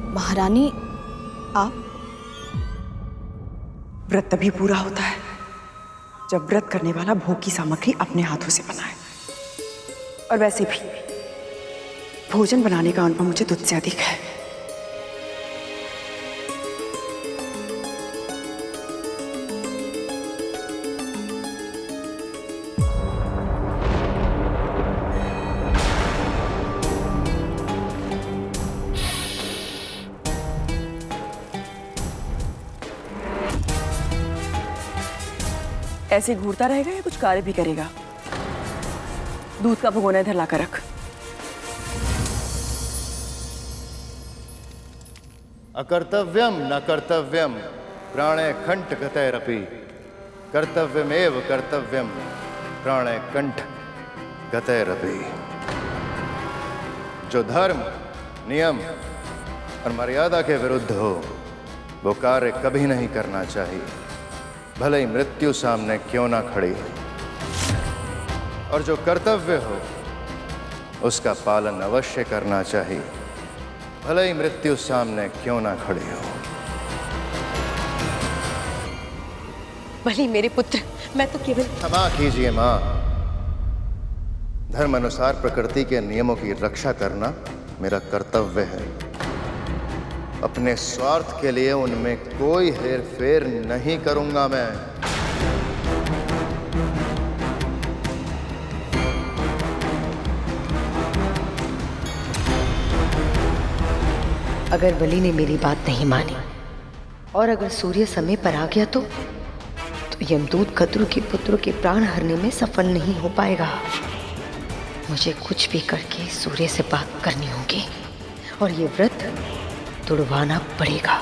महारानी, आप? व्रत तभी पूरा होता है जब व्रत करने वाला भोग की सामग्री अपने हाथों से बनाए। और वैसे भी भोजन बनाने का अनुभव मुझे तुझसे अधिक है। ऐसे घूरता रहेगा या कुछ कार्य भी करेगा? दूध का भगोना इधर लाकर रख। अकर्तव्यम न कर्तव्यम प्राणे कंठ गतैरपि कर्तव्यमेव कर्तव्यम प्राणे कंठ गतैरपि। जो धर्म, नियम और मर्यादा के विरुद्ध हो वो कार्य कभी नहीं करना चाहिए, भले ही मृत्यु सामने क्यों ना खड़ी हो। और जो कर्तव्य हो उसका पालन अवश्य करना चाहिए, भले ही मृत्यु सामने क्यों ना खड़ी हो। भली मेरे पुत्र, मैं तो केवल... क्षमा कीजिए मां, धर्म अनुसार प्रकृति के नियमों की रक्षा करना मेरा कर्तव्य है। अपने स्वार्थ के लिए उनमें कोई हेरफेर नहीं करूंगा मैं। अगर बलि ने मेरी बात नहीं मानी और अगर सूर्य समय पर आ गया तो यमदूत कद्रु के पुत्रों के प्राण हरने में सफल नहीं हो पाएगा। मुझे कुछ भी करके सूर्य से बात करनी होगी और ये व्रत तोड़वाना पड़ेगा।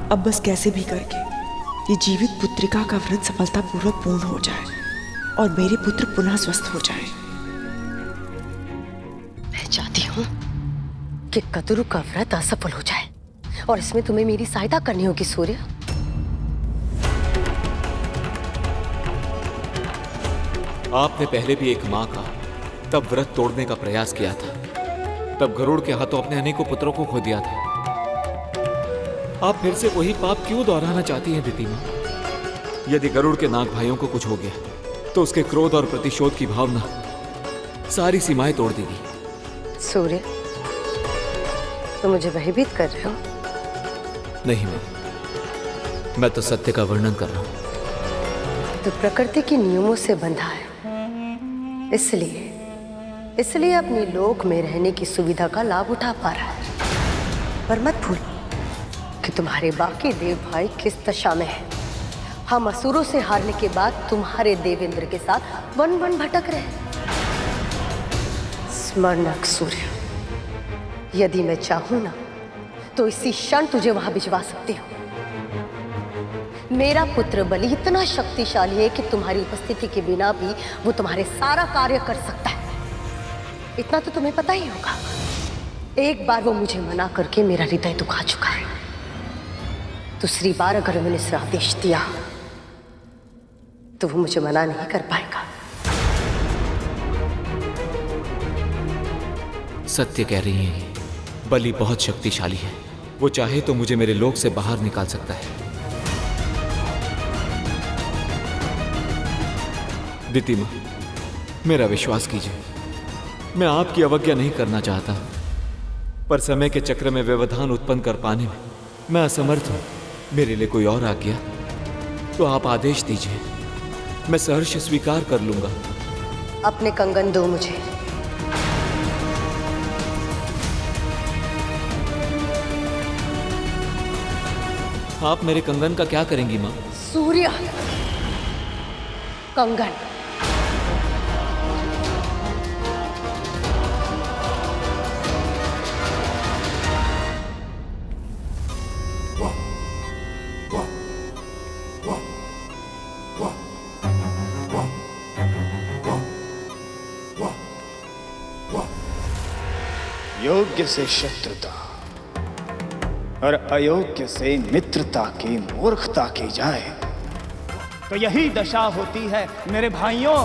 अब बस कैसे भी करके ये जीवित पुत्रिका का व्रत सफलतापूर्वक पूर्ण हो जाए और मेरे पुत्र पुनः स्वस्थ हो जाए। मैं चाहती हूँ कि कद्रु का व्रत असफल हो जाए और इसमें तुम्हें मेरी सहायता करनी होगी सूर्य। आपने पहले भी एक मां का तब व्रत तोड़ने का प्रयास किया था, तब गरुड़ के हाथों अपने अनेकों पुत्रों को खो दिया था। आप फिर से वही पाप क्यों दोहराना चाहती हैं दिति मां? यदि गरुड़ के नाग भाइयों को कुछ हो गया तो उसके क्रोध और प्रतिशोध की भावना सारी सीमाएं तोड़ देगी। सूर्य, तुम मुझे भयभीत कर रहे हो? नहीं मां, मैं तो सत्य का वर्णन कर रहा हूं। तो प्रकृति के नियमों से बंधा है, इसलिए अपनी लोक में रहने की सुविधा का लाभ उठा पा रहा है। पर मत भूल कि तुम्हारे बाकी देव भाई किस दशा में है। हम असुरों से हारने के बाद तुम्हारे देवेंद्र के साथ वन वन भटक रहे। स्मरण रख सूर्य, यदि मैं चाहूं ना तो इसी क्षण तुझे वहां भिजवा सकती हूँ। मेरा पुत्र बलि इतना शक्तिशाली है कि तुम्हारी उपस्थिति के बिना भी वो तुम्हारे सारा कार्य कर सकता है। इतना तो तुम्हें पता ही होगा। एक बार वो मुझे मना करके मेरा हृदय दुखा चुका है। दूसरी बार अगर मैंने इसे आदेश दिया तो वो मुझे मना नहीं कर पाएगा। सत्य कह रही हैं, बलि बहुत शक्तिशाली है। वो चाहे तो मुझे मेरे लोक से बाहर निकाल सकता है। दीति माँ, मेरा विश्वास कीजिए, मैं आपकी अवज्ञा नहीं करना चाहता, पर समय के चक्र में व्यवधान उत्पन्न कर पाने में मैं असमर्थ हूं। मेरे लिए कोई और आ गया तो आप आदेश दीजिए, मैं सहर्ष स्वीकार कर लूंगा। अपने कंगन दो मुझे। आप मेरे कंगन का क्या करेंगी माँ? सूर्य कंगन। योग्य से शत्रुता और अयोग्य से मित्रता की मूर्खता की जाए तो यही दशा होती है मेरे भाइयों।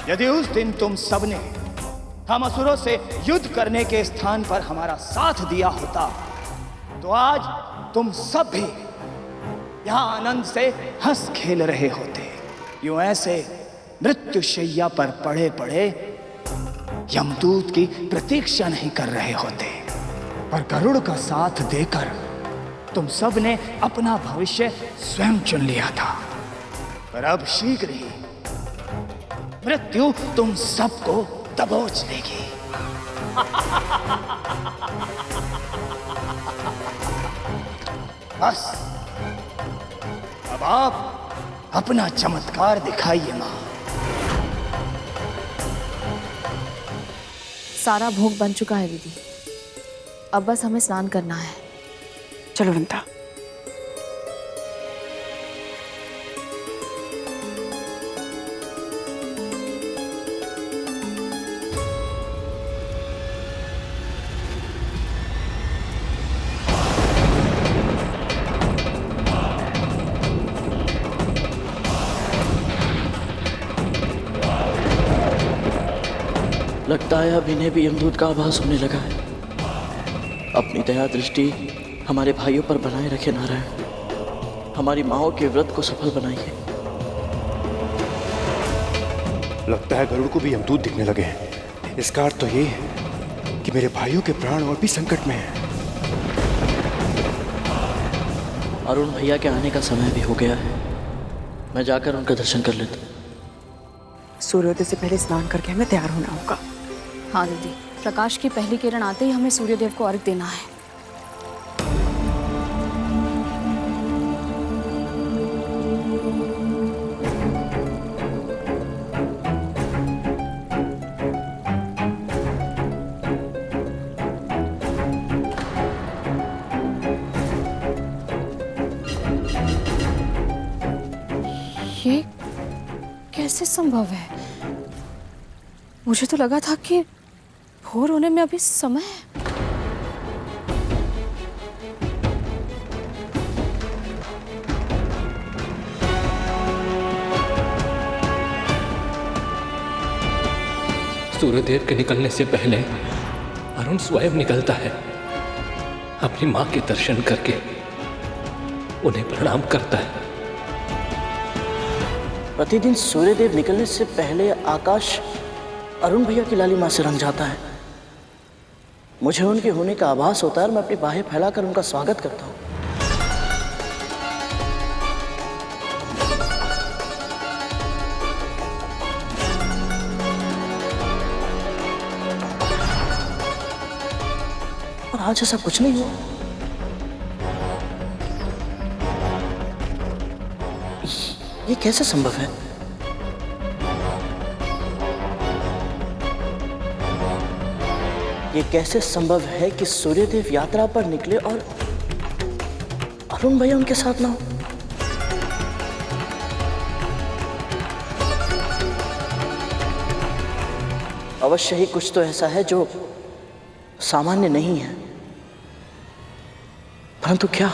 यदि उस दिन तुम सबने हम असुरों से युद्ध करने के स्थान पर हमारा साथ दिया होता तो आज तुम सब भी यहां आनंद से हंस खेल रहे होते। यूं ऐसे मृत्युशैया पर पड़े पड़े यमदूत की प्रतीक्षा नहीं कर रहे होते, पर गरुड़ का साथ देकर तुम सब ने अपना भविष्य स्वयं चुन लिया था। पर अब शीघ्र ही मृत्यु तुम सबको दबोच लेगी। बस अब आप अपना चमत्कार दिखाइए मां। सारा भोग बन चुका है दीदी, अब बस हमें स्नान करना है। चलो वनिता। लगता है अब इन्हें भी यमदूत का आभास होने लगा है। अपनी दया दृष्टि हमारे भाइयों पर बनाए रखे नारायण, हमारी माओं के व्रत को सफल बनाइए। लगता है गरुड़ को भी यमदूत दिखने लगे हैं। इसका अर्थ तो ये है कि मेरे भाइयों के प्राण और भी संकट में हैं। अरुण भैया के आने का समय भी हो गया है, मैं जाकर उनका दर्शन कर लेता हूँ। सूर्योदय से पहले स्नान करके हमें तैयार होना होगा। हाँ दीदी, प्रकाश की पहली किरण आते ही हमें सूर्यदेव को अर्घ देना है। ये कैसे संभव है? मुझे तो लगा था कि भोर होने में अभी समय है। सूर्यदेव के निकलने से पहले अरुण स्वयं निकलता है, अपनी मां के दर्शन करके उन्हें प्रणाम करता है। प्रतिदिन सूर्यदेव निकलने से पहले आकाश अरुण भैया की लाली मां से रंग जाता है। मुझे उनके होने का आभास होता है और मैं अपनी बाहें फैलाकर उनका स्वागत करता हूँ। और आज ऐसा कुछ नहीं हुआ। ये कैसे संभव है? ये कैसे संभव है कि सूर्यदेव यात्रा पर निकले और अरुण भैया उनके साथ ना हो? अवश्य ही कुछ तो ऐसा है जो सामान्य नहीं है, परंतु क्या?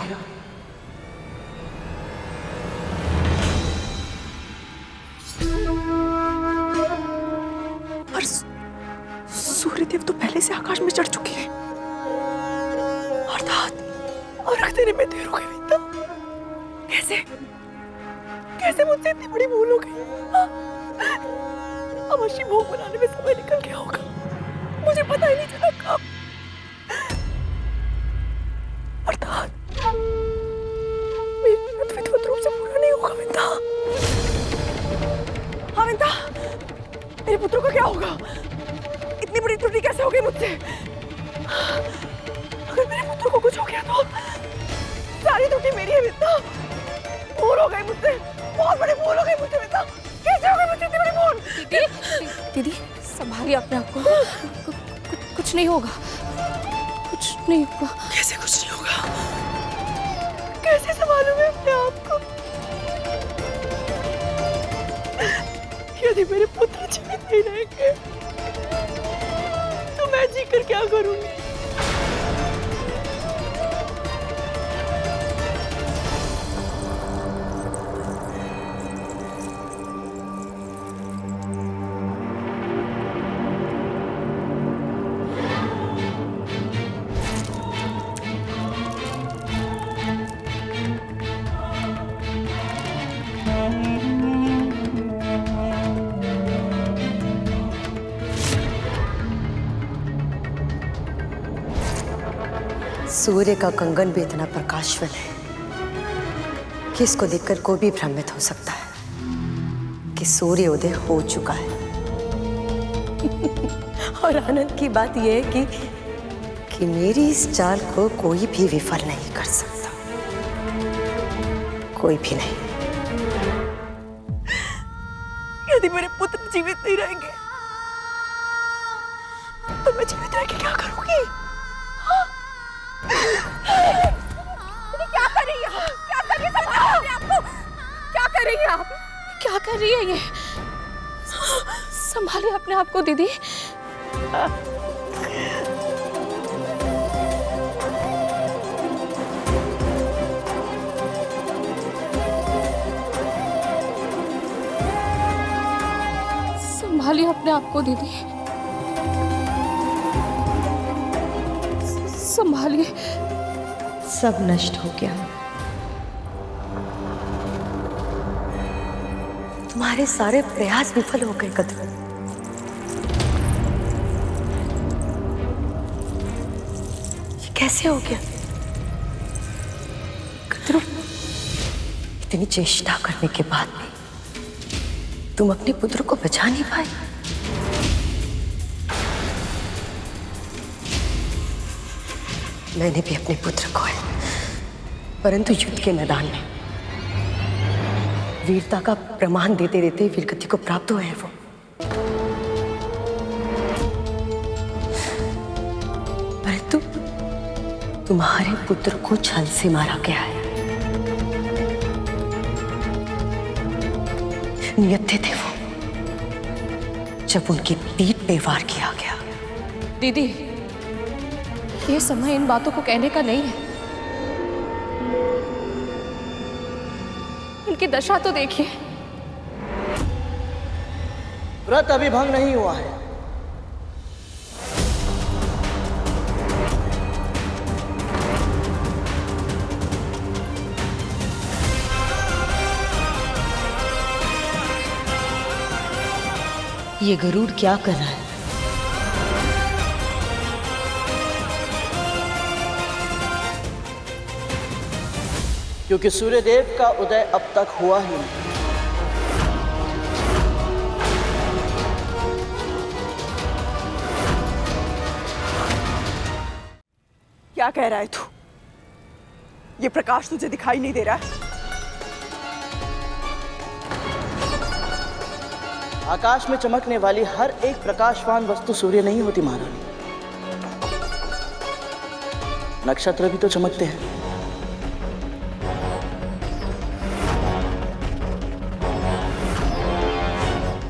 और सूर्यदेव तो पहले से आकाश में चढ़ चुके हैं। और रख देने में देर हो गई विंदा। कैसे कैसे मुझसे इतनी बड़ी भूल हो गई? अवश्य भोग बनाने में समय निकल गया होगा, मुझे पता ही नहीं चला कब। अर्थात मेरी व्रत विधिवत रूप से पूरा नहीं होगा विंदा। हाँ विंदा, मेरे पुत्रों का क्या होगा? इतनी बड़ी त्रुटि कैसे हो गई मुझसे? अगर मेरे पुत्रों को कुछ हो गया तो सारी त्रुटि मेरी है विंदा। भूल हो गई मुझसे, बहुत बड़ी भूल हो गई मुझसे विंदा। कैसे हो गई मुझसे इतनी बड़ी भूल? दीदी संभालिए अपने आप को, कुछ नहीं होगा, कुछ नहीं होगा। कैसे कुछ नहीं होगा? कैसे संभालूं मैं अपने आप को? यदि मेरे पुत्र जीवित नहीं रहेंगे तो मैं जीकर क्या करूंगी? सूर्य का कंगन भी इतना प्रकाशवान है कि इसको देखकर कोई भी भ्रमित हो सकता है कि सूर्य उदय हो चुका है। और आनंद की बात यह है कि मेरी इस चाल को कोई भी विफल नहीं कर सकता, कोई भी नहीं। यदि मेरे पुत्र जीवित नहीं रहेंगे तो मैं जीवित रह के क्या करूंगी? क्या कर रही है? क्या कर रही है? समझाओ आपको, क्या कर रही है आप? क्या कर रही है ये? संभालिए अपने आप को दीदी। संभालिए अपने आप को दीदी, संभालिए। सब नष्ट हो गया, तुम्हारे सारे प्रयास विफल हो गए कद्रू। ये कैसे हो गया कद्रू? इतनी चेष्टा करने के बाद भी तुम अपने पुत्र को बचा नहीं पाए। मैंने भी अपने पुत्र को है, परंतु युद्ध के मैदान में वीरता का प्रमाण देते देते वीरगति को प्राप्त हुए हैं वो। परंतु तुम्हारे पुत्र को छल से मारा गया है। नियत थे वो जब उनकी पीठ पे वार किया गया। दीदी, ये समय इन बातों को कहने का नहीं है। इनकी दशा तो देखिए। व्रत अभी भंग नहीं हुआ है। ये गरुड़ क्या कर रहा है? क्योंकि सूर्यदेव का उदय अब तक हुआ ही नहीं। क्या कह रहा है तू? ये प्रकाश तुझे दिखाई नहीं दे रहा है? आकाश में चमकने वाली हर एक प्रकाशवान वस्तु सूर्य नहीं होती महारानी। नक्षत्र भी तो चमकते हैं।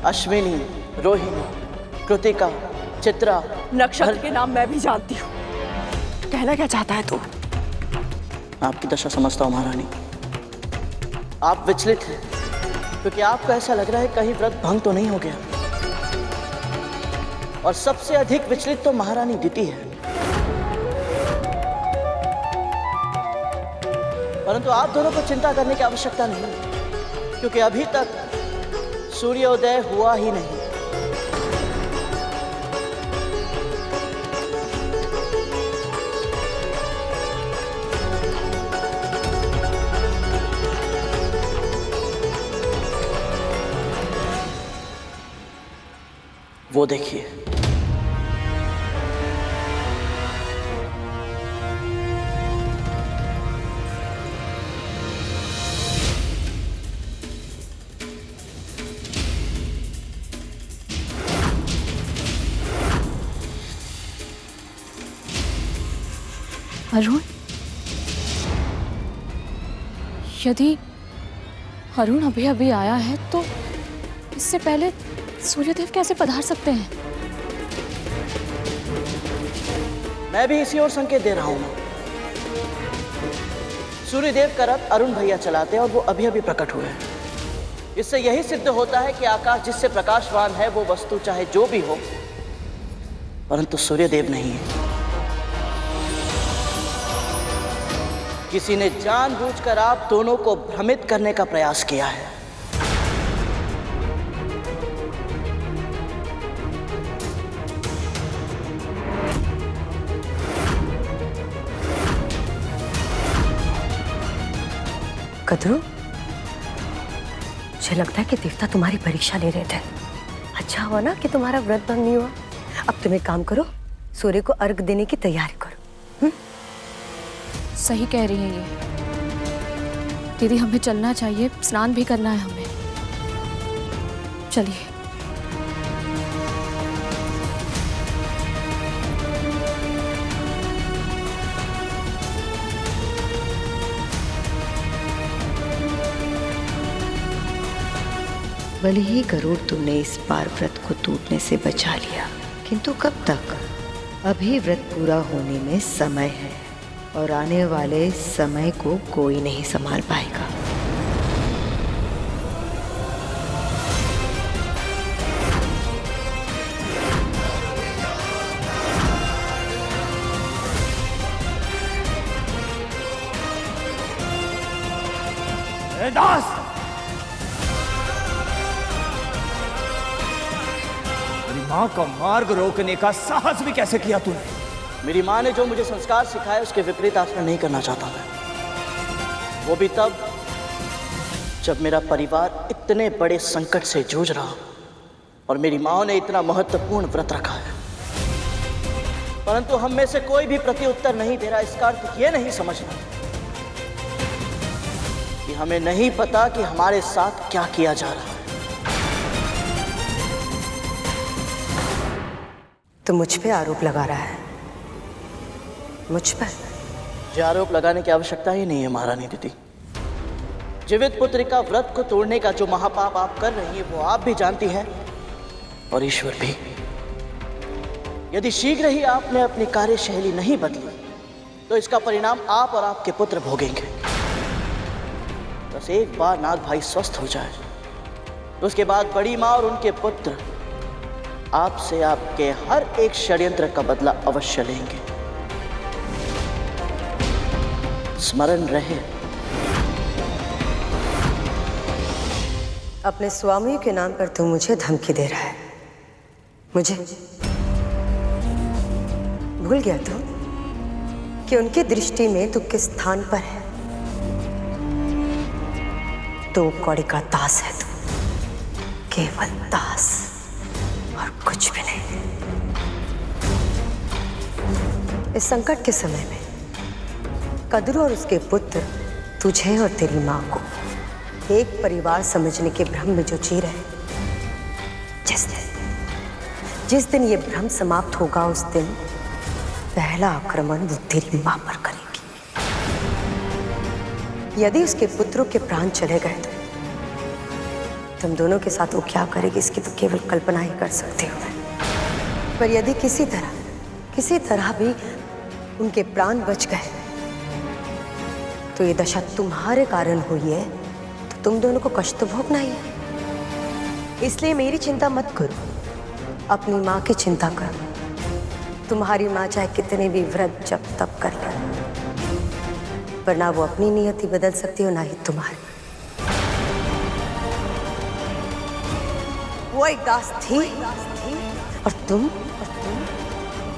अश्विनी, रोहिणी, कृतिका, चित्रा, नक्षत्र के नाम मैं भी जानती हूँ। कहना क्या चाहता है तू? आपकी दशा समझता हूँ महारानी। आप विचलित हैं क्योंकि आपको ऐसा लग रहा है कहीं व्रत भंग तो नहीं हो गया। और सबसे अधिक विचलित तो महारानी दिति है। परंतु आप दोनों को चिंता करने की आवश्यकता नहीं, क्योंकि अभी तक सूर्योदय हुआ ही नहीं। वो देखिए, अरुण, यदि अरुण अभी अभी आया है तो इससे पहले सूर्यदेव कैसे पधार सकते हैं? मैं भी इसी ओर संकेत दे रहा हूं ना। सूर्यदेव का रथ अरुण भैया चलाते हैं और वो अभी अभी प्रकट हुए हैं। इससे यही सिद्ध होता है कि आकाश जिससे प्रकाशवान है वो वस्तु चाहे जो भी हो, परंतु सूर्यदेव नहीं है। किसी ने जानबूझकर आप दोनों को भ्रमित करने का प्रयास किया है। कद्रू, मुझे लगता है कि देवता तुम्हारी परीक्षा ले रहे थे। अच्छा हुआ ना कि तुम्हारा व्रत भंग नहीं हुआ। अब तुम एक काम करो, सूर्य को अर्घ देने की तैयारी करो। सही कह रही हैं ये दीदी, हमें चलना चाहिए, स्नान भी करना है हमें। चलिए। भले ही गरुड़ तुमने इस बार व्रत को टूटने से बचा लिया, किंतु कब तक? अभी व्रत पूरा होने में समय है और आने वाले समय को कोई नहीं संभाल पाएगा। दास, मेरी मां का मार्ग रोकने का साहस भी कैसे किया तूने? मेरी माँ ने जो मुझे संस्कार सिखाए उसके विपरीत आचरण नहीं करना चाहता मैं। वो भी तब जब मेरा परिवार इतने बड़े संकट से जूझ रहा और मेरी माँ ने इतना महत्वपूर्ण व्रत रखा है, परंतु हम में से कोई भी प्रत्युत्तर नहीं दे रहा। इसका अर्थ ये नहीं समझना कि हमें नहीं पता कि हमारे साथ क्या किया जा रहा है। तो मुझ पे आरोप लगा रहा है? मुझ पर? मुझे आरोप लगाने की आवश्यकता ही नहीं है महारानी दीदी। जीवित पुत्री का व्रत को तोड़ने का जो महापाप आप कर रही हैं वो आप भी जानती हैं और ईश्वर भी। यदि शीघ्र ही आपने अपनी कार्यशैली नहीं बदली तो इसका परिणाम आप और आपके पुत्र भोगेंगे। बस एक बार नाग भाई स्वस्थ हो जाए तो उसके बाद बड़ी माँ और उनके पुत्र आपसे आपके हर एक षड्यंत्र का बदला अवश्य लेंगे। स्मरण रहे। अपने स्वामी के नाम पर तू मुझे धमकी दे रहा है। मुझे भूल गया तू कि उनकी दृष्टि में तू किस स्थान पर है? तो कौड़ी का दास है तू, केवल दास और कुछ भी नहीं। इस संकट के समय में कद्रू और उसके पुत्र तुझे और तेरी मां को एक परिवार समझने के भ्रम में जो जी रहे, जिस दिन ये भ्रम समाप्त होगा उस दिन पहला आक्रमण वो तेरी मां पर करेगी। यदि उसके पुत्रों के प्राण चले गए तो तुम दोनों के साथ वो क्या करेगी इसकी तो केवल कल्पना ही कर सकते हो। पर यदि किसी तरह भी उनके प्राण बच गए तो ये दशा तुम्हारे कारण हुई है, तो तुम दोनों को कष्ट तो भोगना ही है। इसलिए मेरी चिंता मत करो, अपनी माँ की चिंता करो। तुम्हारी माँ चाहे कितने भी व्रत जप तप कर ले, पर ना वो अपनी नियति बदल सकती हो ना ही तुम्हारी। वो एक दास थी और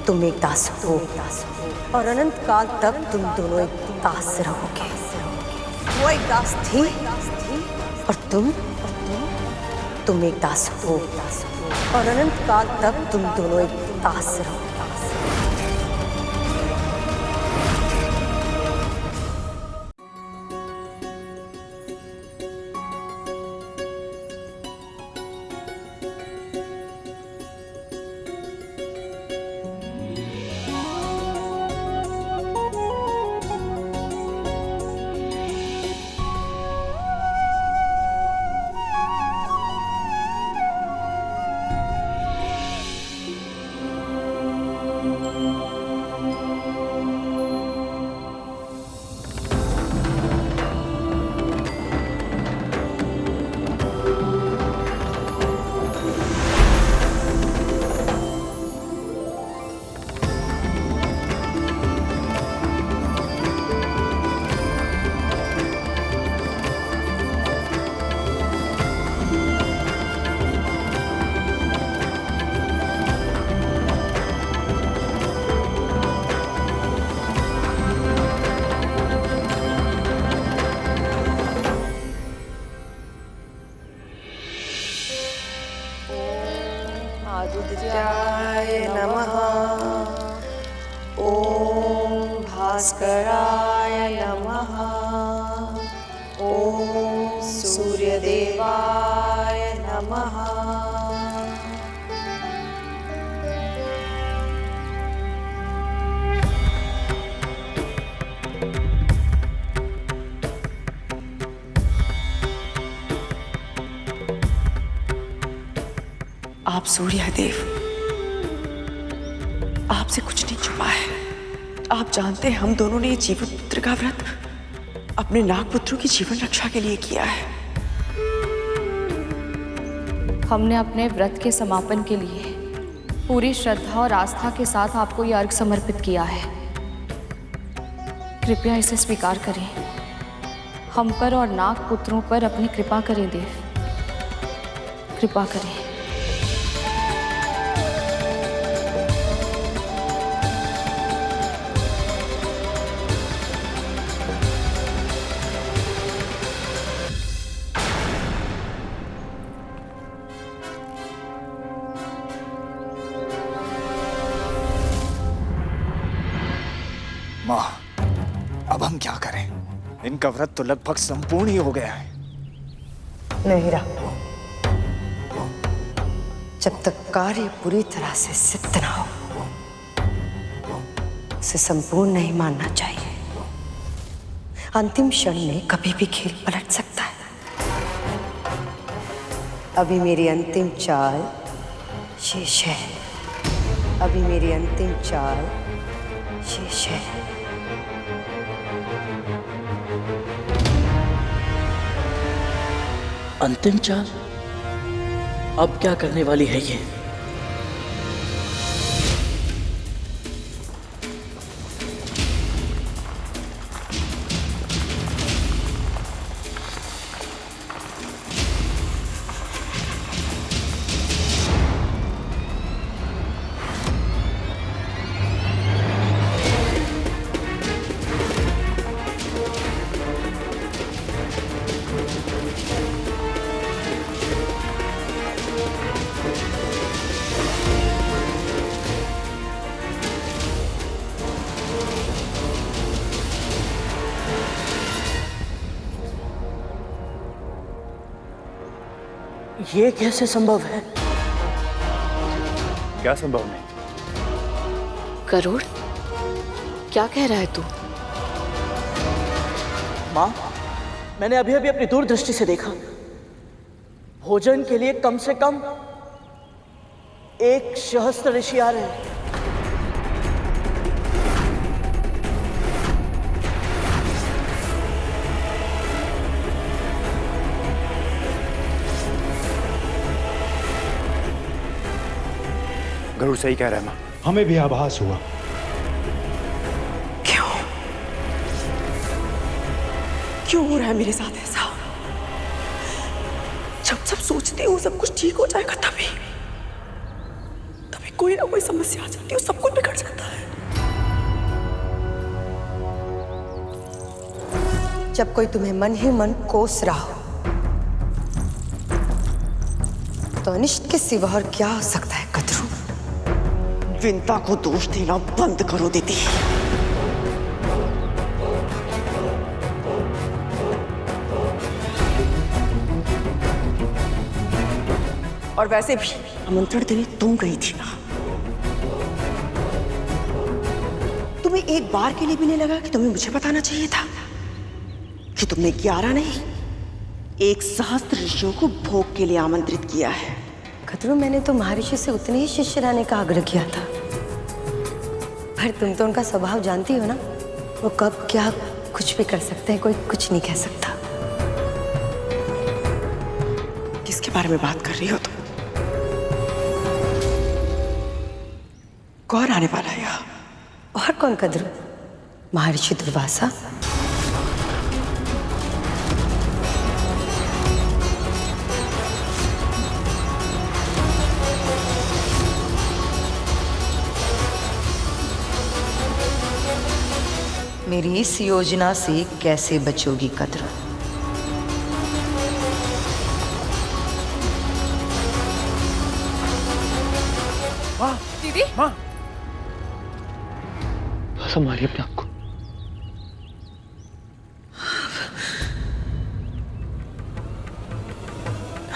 तुम एक दास हो, और अनंत काल तक तुम दोनों एक दास रहोगे। वो एक दास थी और तुम एक दास हो, और अनंत काल तक तुम दोनों एक दास रहोगे। आदित्याय नमः। ओम भास्कराय नमः। ओम सूर्यदेवाय नमः। आप सूर्यदेव, आपसे कुछ नहीं छुपा है। आप जानते हैं हम दोनों ने ये जीवित पुत्र का व्रत अपने नागपुत्रों की जीवन रक्षा के लिए किया है। हमने अपने व्रत के समापन के लिए पूरी श्रद्धा और आस्था के साथ आपको ये अर्घ समर्पित किया है। कृपया इसे स्वीकार करें। हम पर और नागपुत्रों पर अपनी कृपा करें देव, कृपा करें। माँ, अब हम क्या करें? इनका व्रत तो लगभग संपूर्ण ही हो गया है। नहीं रहा। जब तक कार्य पूरी तरह से सिद्ध ना हो, उसे संपूर्ण नहीं मानना चाहिए। अंतिम क्षण में कभी भी खेल पलट सकता है। अभी मेरी अंतिम चाल शेष है। अभी मेरी अंतिम चाल शेष है। अंतिम चाल? अब क्या करने वाली है ये? ये कैसे संभव है? क्या संभव नहीं? गरुड़, क्या कह रहा है तू? माँ, मैंने अभी अभी अपनी दूरदृष्टि से देखा। भोजन के लिए कम से कम 1 सहस्त्र ऋषि आ रहे हैं। गरुड़ सही कह रहा है माँ। हमें भी आभास हुआ। क्यों? क्यों हो रहा है मेरे साथ ऐसा? जब सब सोचती हूँ सब कुछ ठीक हो जाएगा, तभी कोई ना कोई समस्या आ जाती है, सब कुछ बिगड़ जाता है। जब कोई तुम्हें मन ही मन कोस रहा हो तो अनिष्ट के सिवा और क्या हो सकता है कद्रू? विंता को दोष देना बंद करो दीदी। और वैसे भी आमंत्रण देने तुम गई थी ना, तुम्हें एक बार के लिए भी नहीं लगा कि तुम्हें मुझे बताना चाहिए था कि तुमने 11 नहीं 1 सहस्त्र ऋषियों को भोग के लिए आमंत्रित किया है? कद्रू, मैंने तो महर्षि से उतने ही शिष्य रहने का आग्रह किया था, पर तुम तो उनका स्वभाव जानती हो ना, वो कब क्या कुछ भी कर सकते हैं, कोई कुछ नहीं कह सकता। किसके बारे में बात कर रही हो तुम? कौन आने वाला है यहाँ? और कौन कद्रू? महर्षि दुर्वासा। मेरी इस योजना से कैसे बचोगी कद्रू? दीदी, संभालिए अपने आप को।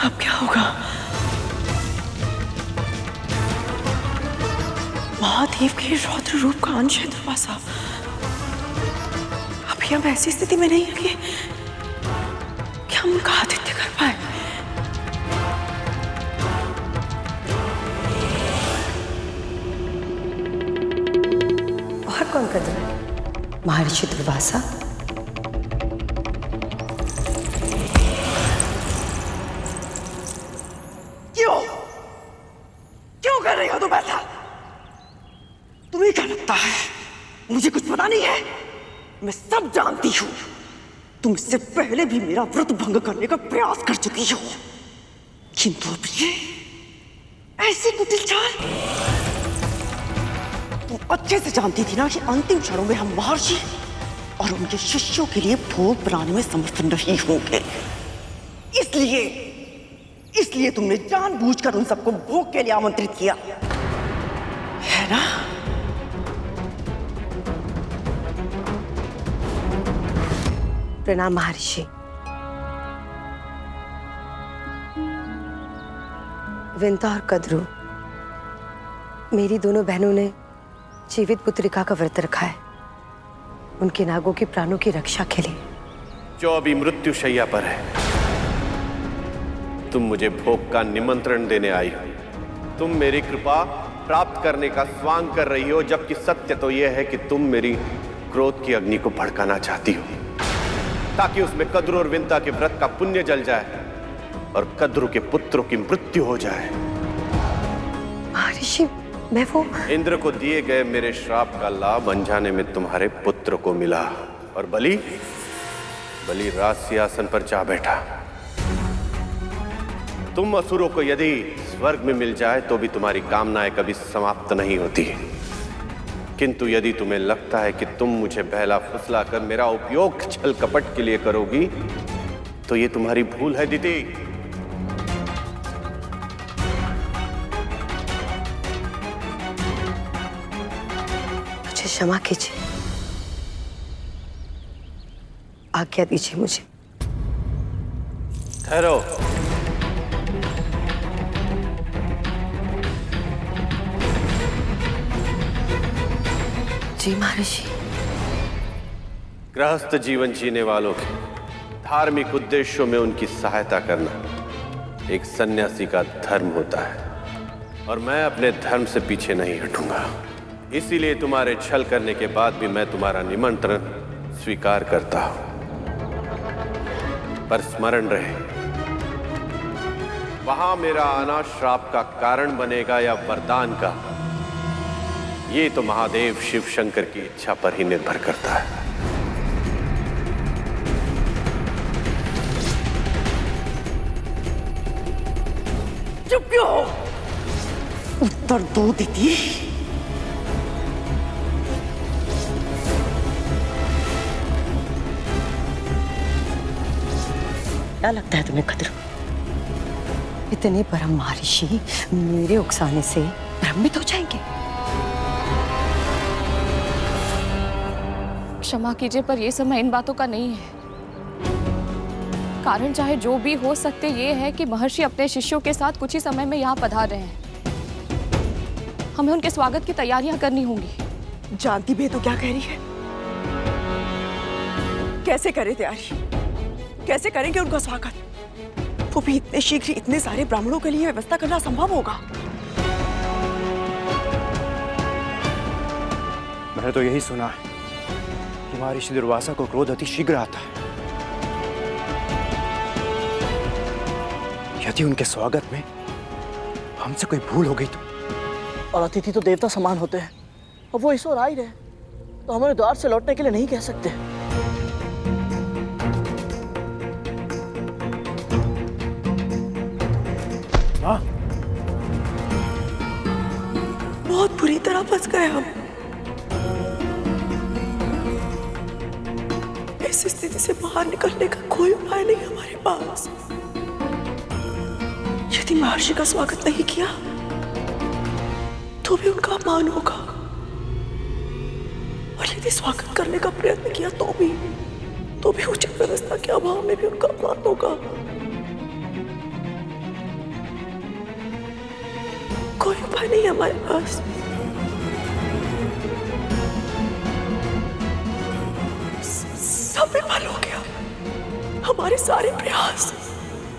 अब क्या होगा? महादेव के रौद्र रूप का अंश है दुर्वासा। अभी हम ऐसी स्थिति में नहीं है कि हम उनका आतिथ्य कर पाए। और कौन कद्रू? महर्षि दुर्वासा। क्यों कर रही हो तुम ऐसा? तुम्हें क्या लगता है मुझे कुछ पता नहीं है? मैं सब जानती हूँ। तुम इससे पहले भी मेरा व्रत भंग करने का प्रयास कर चुकी हो, किंतु अब ये ऐसी कुटिल चाल। तुम अच्छे से जानती थी ना कि अंतिम क्षणों में हम महर्षि और उनके शिष्यों के लिए भोग बनाने में समर्थ नहीं होंगे। इसलिए तुमने जानबूझकर उन सबको भोग के लिए आमंत्रित किया, है ना? प्रणाम महर्षि। विंता और कद्रू, मेरी दोनों बहनों ने जीवित पुत्रिका का व्रत रखा है, उनके नागों के प्राणों की रक्षा के लिए। जो अभी मृत्यु शैया पर है, तुम मुझे भोग का निमंत्रण देने आई हो। तुम मेरी कृपा प्राप्त करने का स्वांग कर रही हो, जबकि सत्य तो यह है कि तुम मेरी क्रोध की अग्नि को भड़काना चाहती हो, ताकि उसमें कद्रू और विंता के व्रत का पुण्य जल जाए और कद्रू के पुत्रों की मृत्यु हो जाए। महर्षि, मैं वो इंद्र को दिए गए मेरे श्राप का लाभ अनजाने में तुम्हारे पुत्र को मिला, और बलि राज सिंहासन पर जा बैठा। तुम असुरों को यदि स्वर्ग में मिल जाए तो भी तुम्हारी कामनाएं कभी समाप्त नहीं होती, किंतु यदि तुम्हें लगता है कि तुम मुझे बहला फुसला कर मेरा उपयोग छल कपट के लिए करोगी, तो ये तुम्हारी भूल है दीदी। मुझे क्षमा कीजिए, आज्ञा दीजिए मुझे। ठहरो। जी महर्षि। गृहस्थ जीवन जीने वालों के धार्मिक उद्देश्यों में उनकी सहायता करना एक सन्यासी का धर्म होता है, और मैं अपने धर्म से पीछे नहीं हटूंगा। इसीलिए तुम्हारे छल करने के बाद भी मैं तुम्हारा निमंत्रण स्वीकार करता हूं। पर स्मरण रहे, वहां मेरा आना श्राप का कारण बनेगा या वरदान का, ये तो महादेव शिव शंकर की इच्छा पर ही निर्भर करता है। चुप क्यों हो? उत्तर दो दीदी। क्या लगता है तुम्हें खतरा? इतने परम महर्षि मेरे उकसाने से भ्रमित हो जाएंगे? क्षमा कीजिए, पर यह समय इन बातों का नहीं है। कारण चाहे जो भी हो, सकते ये है कि महर्षि अपने शिष्यों के साथ कुछ ही समय में यहाँ पधार रहे हैं। हमें उनके स्वागत की तैयारियां करनी होंगी। जानती भी है तो क्या कह रही है? कैसे करें तैयारी? कैसे करेंगे उनका स्वागत? वो भी इतने शीघ्र इतने सारे ब्राह्मणों के लिए व्यवस्था करना संभव होगा? मैंने तो यही सुना है कि महर्षि दुर्वासा को क्रोध अति शीघ्र आता है। यदि उनके स्वागत में हमसे कोई भूल हो गई तो? और अतिथि तो देवता समान होते हैं, और वो इस ओर आ ही रहे, तो हमें द्वार से लौटने के लिए नहीं कह सकते। हाँ, बहुत बुरी तरह फंस गए हम। इस स्थिति से बाहर निकलने का कोई उपाय नहीं हमारे पास। यदि महर्षि का स्वागत नहीं किया तो भी उनका अपमान होगा, और यदि स्वागत करने का प्रयत्न किया तो भी उचित व्यवस्था के अभाव में भी उनका अपमान होगा। कोई उपाय नहीं हमारे पास। सब विफल हो गया, हमारे सारे प्रयास,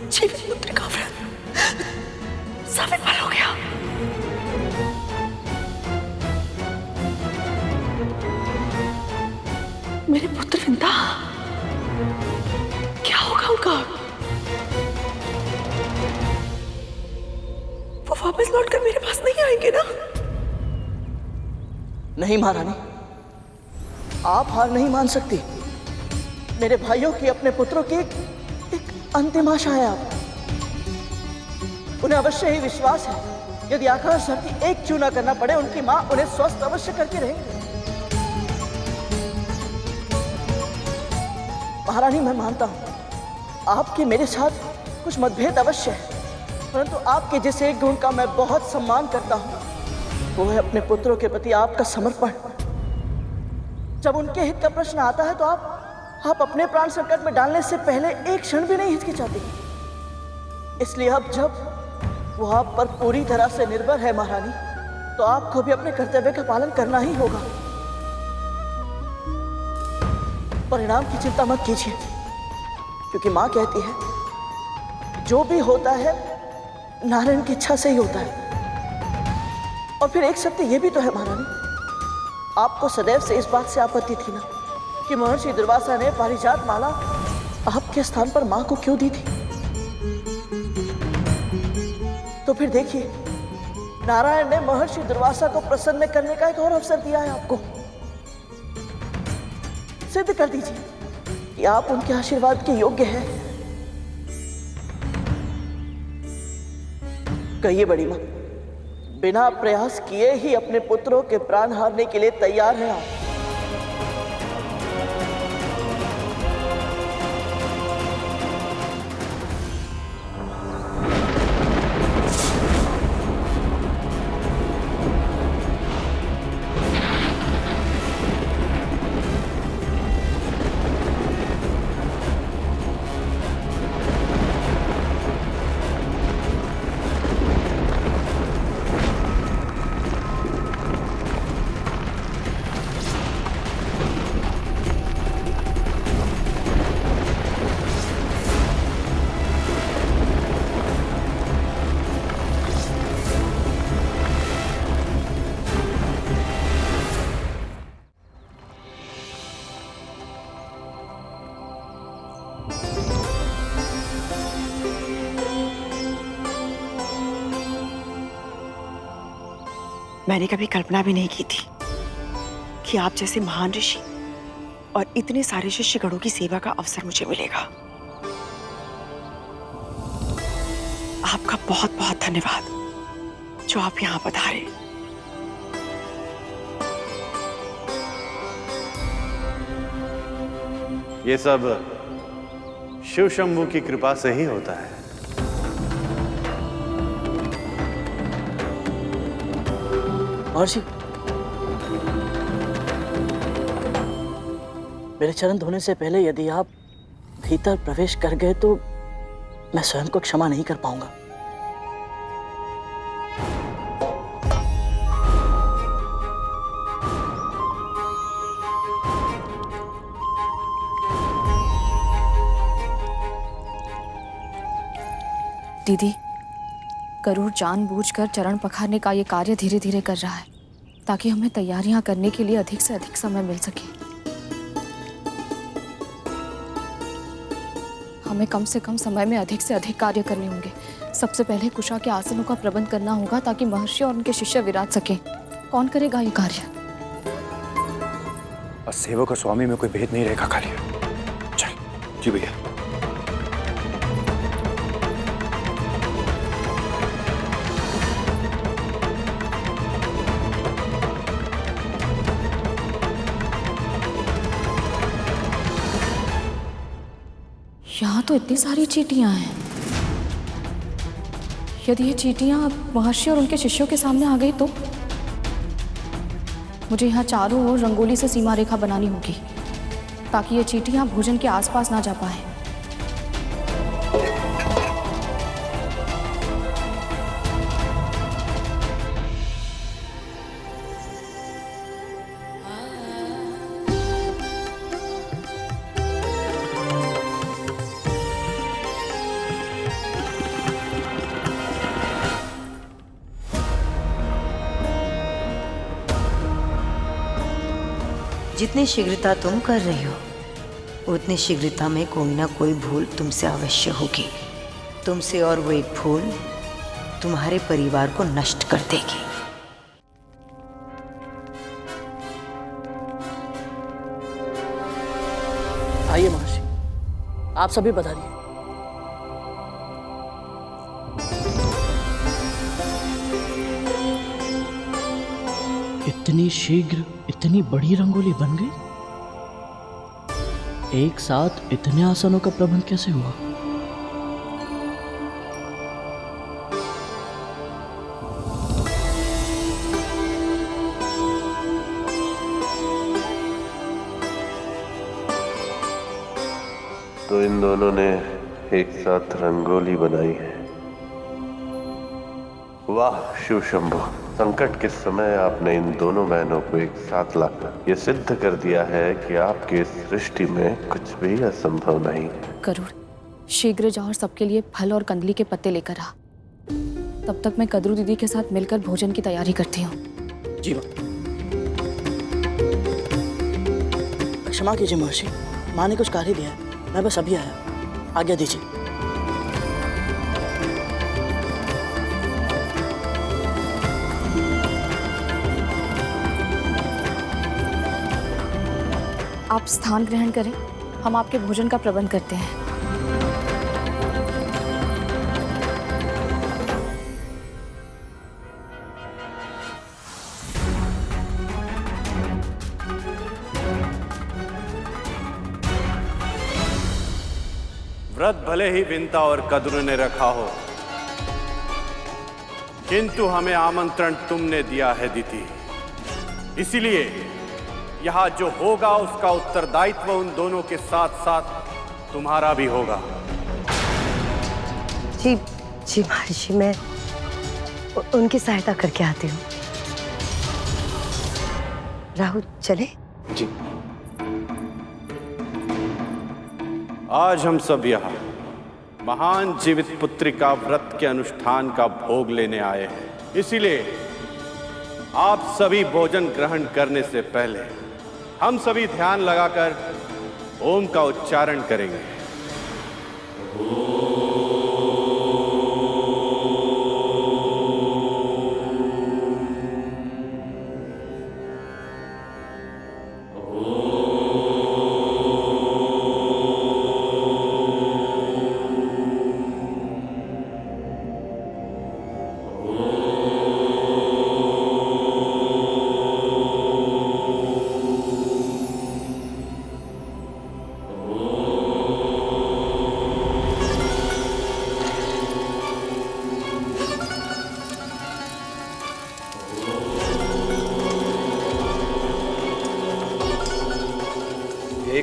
जीवित पुत्र का व्रत सब विफल हो गया। मेरे पुत्र विंदा, क्या होगा उनका? वो वापस लौटकर मेरे पास नहीं आएंगे ना? नहीं महारानी, आप हार नहीं मान सकती। मेरे भाइयों की, अपने पुत्रों की एक अंतिम आशा है आप। उन्हें अवश्य ही विश्वास है, यदि आकाश धरती एक क्यों ना करना पड़े, उनकी मां उन्हें स्वस्थ अवश्य करके रहेंगे। महारानी, मैं मानता हूं आपके मेरे साथ कुछ मतभेद अवश्य है, परंतु आपके जिस एक गुण का मैं बहुत सम्मान करता हूं, वो है अपने पुत्रों के प्रति आपका समर्पण। जब उनके हित का प्रश्न आता है तो आप अपने प्राण संकट में डालने से पहले एक क्षण भी नहीं हिचकिचाती। इसलिए अब जब वो आप पर पूरी तरह से निर्भर है महारानी, तो आपको भी अपने कर्तव्य का पालन करना ही होगा। परिणाम की चिंता मत कीजिए, क्योंकि मां कहती है जो भी होता है नारायण की इच्छा से ही होता है। और फिर एक सत्य ये भी तो है महारानी, आपको सदैव से इस बात से आपत्ति थी ना कि महर्षि दुर्वासा ने पारिजात माला आपके स्थान पर मां को क्यों दी थी। तो फिर देखिए, नारायण ने महर्षि दुर्वासा को प्रसन्न करने का एक और अवसर दिया है आपको। सिद्ध कर दीजिए कि आप उनके आशीर्वाद के योग्य हैं। कहिए बड़ी मां, बिना प्रयास किए ही अपने पुत्रों के प्राण हारने के लिए तैयार हैं आप? मैंने कभी कल्पना भी नहीं की थी कि आप जैसे महान ऋषि और इतने सारे शिष्यगणों की सेवा का अवसर मुझे मिलेगा। आपका बहुत बहुत धन्यवाद जो आप यहाँ पधारे। ये सब शिव शंभू की कृपा से ही होता है। महर्षि, मेरे चरण धोने से पहले यदि आप भीतर प्रवेश कर गए तो मैं स्वयं को क्षमा नहीं कर पाऊंगा। दीदी, गरुड़ जानबूझकर चरण पखारने का ये कार्य धीरे धीरे कर रहा है ताकि हमें तैयारियां करने के लिए अधिक से अधिक समय मिल सके। हमें कम से कम समय में अधिक से अधिक कार्य करने होंगे। सबसे पहले कुशा के आसनों का प्रबंध करना होगा ताकि महर्षि और उनके शिष्य विराज सके। कौन करेगा ये कार्य? और सेवक और स्वामी में कोई भेद नहीं रहेगा खाली। चल जी भैया। यहाँ तो इतनी सारी चींटियां हैं। यदि ये चींटियां महर्षि और उनके शिष्यों के सामने आ गई तो मुझे यहाँ चारों ओर रंगोली से सीमा रेखा बनानी होगी ताकि ये चींटियां भोजन के आसपास ना जा पाए। जितनी शीघ्रता तुम कर रही हो उतनी शीघ्रता में कोई ना कोई भूल तुमसे अवश्य होगी। तुमसे और वो एक भूल तुम्हारे परिवार को नष्ट कर देगी। आइए महर्षि, आप सभी पधारिए। इतनी शीघ्र इतनी बड़ी रंगोली बन गई? एक साथ इतने आसनों का प्रबंध कैसे हुआ? तो इन दोनों ने एक साथ रंगोली बनाई है। वाह शिव शंभू, संकट के समय आपने इन दोनों बहनों को एक साथ लाकर ये सिद्ध कर दिया है कि आपके सृष्टि में कुछ भी असंभव नहीं। गरुड़, शीघ्र जा और सबके लिए फल और कंदली के पत्ते लेकर आ। तब तक मैं कदरू दीदी के साथ मिलकर भोजन की तैयारी करती हूँ। जी माँ। क्षमा कीजिए महर्षि, माँ ने कुछ कार्य दिया है, मैं बस अभी आया। आज्ञा दीजिए। आप स्थान ग्रहण करें, हम आपके भोजन का प्रबंध करते हैं। व्रत भले ही विंता और कद्रू ने रखा हो, किंतु हमें आमंत्रण तुमने दिया है दीदी। इसीलिए यहां जो होगा उसका उत्तरदायित्व उन दोनों के साथ साथ तुम्हारा भी होगा। जी जी महर्षि, मैं उनकी सहायता करके आती हूँ। राहुल चले? जी। आज हम सब यहाँ महान जीवित पुत्री का व्रत के अनुष्ठान का भोग लेने आए हैं। इसीलिए आप सभी भोजन ग्रहण करने से पहले हम सभी ध्यान लगाकर ओम का उच्चारण करेंगे।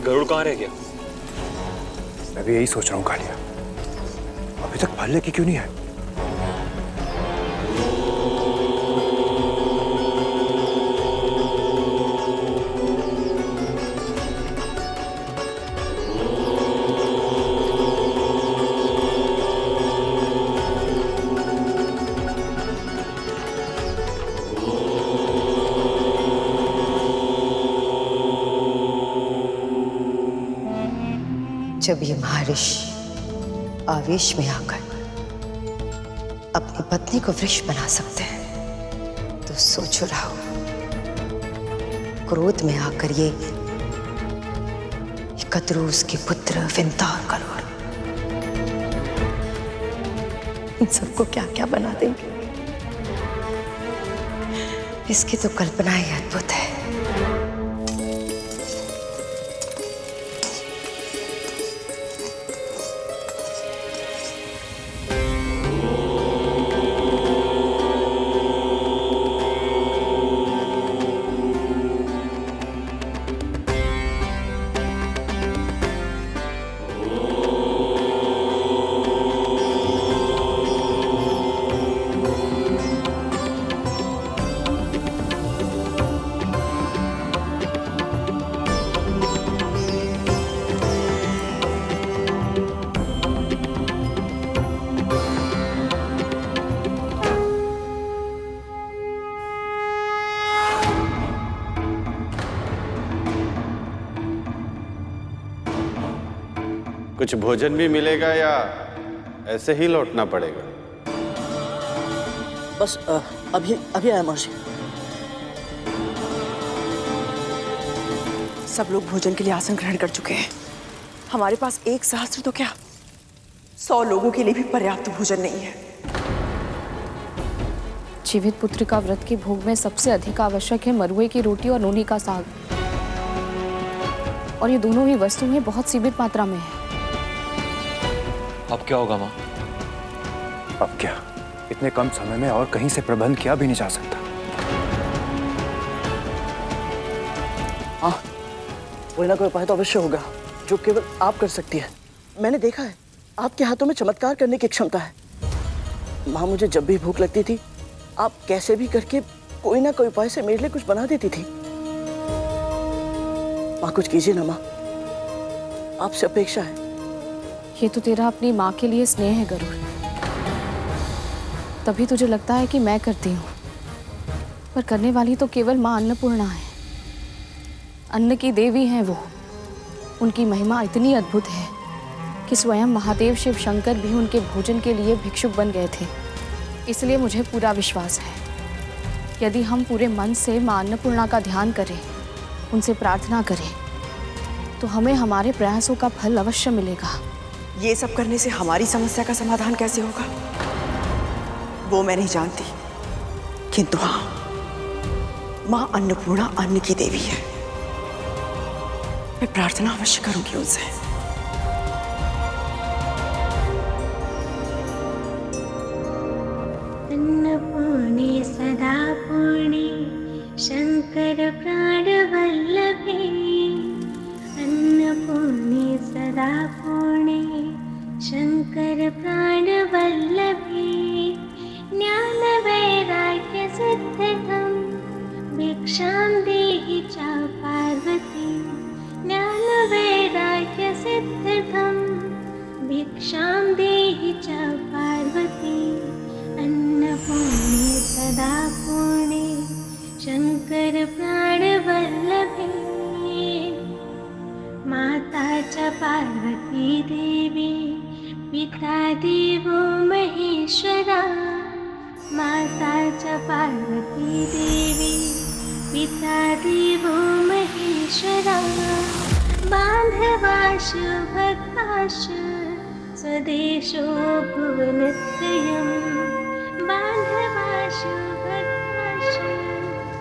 गरुड़ कहाँ रह गया? मैं भी यही सोच रहा हूँ कालिया, अभी तक फल लेके क्यों नहीं आए? जब ये महर्षि आवेश में आकर अपनी पत्नी को वृक्ष बना सकते हैं तो सोचो राहु, क्रोध में आकर ये कतरूस के पुत्र विंता और गरुड़ इन सबको क्या क्या बना देंगे, इसकी तो कल्पना ही अद्भुत है। कुछ भोजन भी मिलेगा या ऐसे ही लौटना पड़ेगा? बस अभी अभी आया महर्षि। सब लोग भोजन के लिए आसन ग्रहण कर चुके हैं। हमारे पास 1 सहस्त्र तो क्या 100 लोगों के लिए भी पर्याप्त भोजन नहीं है। जीवित पुत्र का व्रत के भोग में सबसे अधिक आवश्यक है मरुए की रोटी और नूनी का साग, और ये दोनों ही वस्तुएं बहुत सीमित मात्रा में है। अब क्या होगा माँ? अब क्या, इतने कम समय में और कहीं से प्रबंध किया भी नहीं जा सकता। हाँ, कोई ना कोई उपाय तो अवश्य होगा जो केवल आप कर सकती है। मैंने देखा है आपके हाथों में चमत्कार करने की क्षमता है। माँ, मुझे जब भी भूख लगती थी आप कैसे भी करके कोई ना कोई उपाय से मेरे लिए कुछ बना देती थी। माँ, कुछ कीजिए ना माँ, आपसे अपेक्षा है। ये तो तेरा अपनी माँ के लिए स्नेह है गरुड़, तभी तुझे लगता है कि मैं करती हूँ, पर करने वाली तो केवल माँ अन्नपूर्णा है। अन्न की देवी हैं वो। उनकी महिमा इतनी अद्भुत है कि स्वयं महादेव शिव शंकर भी उनके भोजन के लिए भिक्षुक बन गए थे। इसलिए मुझे पूरा विश्वास है यदि हम पूरे मन से माँ अन्नपूर्णा का ध्यान करें, उनसे प्रार्थना करें, तो हमें हमारे प्रयासों का फल अवश्य मिलेगा। ये सब करने से हमारी समस्या का समाधान कैसे होगा वो मैं नहीं जानती, किंतु हाँ, माँ अन्नपूर्णा अन्न की देवी है। मैं प्रार्थना अवश्य करूंगी उनसे। अन्नपूर्णे सदा पूर्णे शंकर प्राण वल्लभे, अन्नपूर्णे सदा पूर्णे शंकर प्राण वल्लभे, ज्ञान वैराग्य सिद्ध्यर्थं भिक्षां देहि च पार्वती, ज्ञान वैराग्य सिद्ध्यर्थं भिक्षां देहि च पार्वती, अन्नपूर्णे सदा पूर्णे शंकर प्राण वल्लभे, माता च पार्वती देवी पिता देवो महेश्वरा, माता च पार्वती देवी पिता देवो महेश्वरा, बान्धवाशु भक्ताशु स्वदेशो भुवनत्रयम्, बान्धवाशु भक्ताशु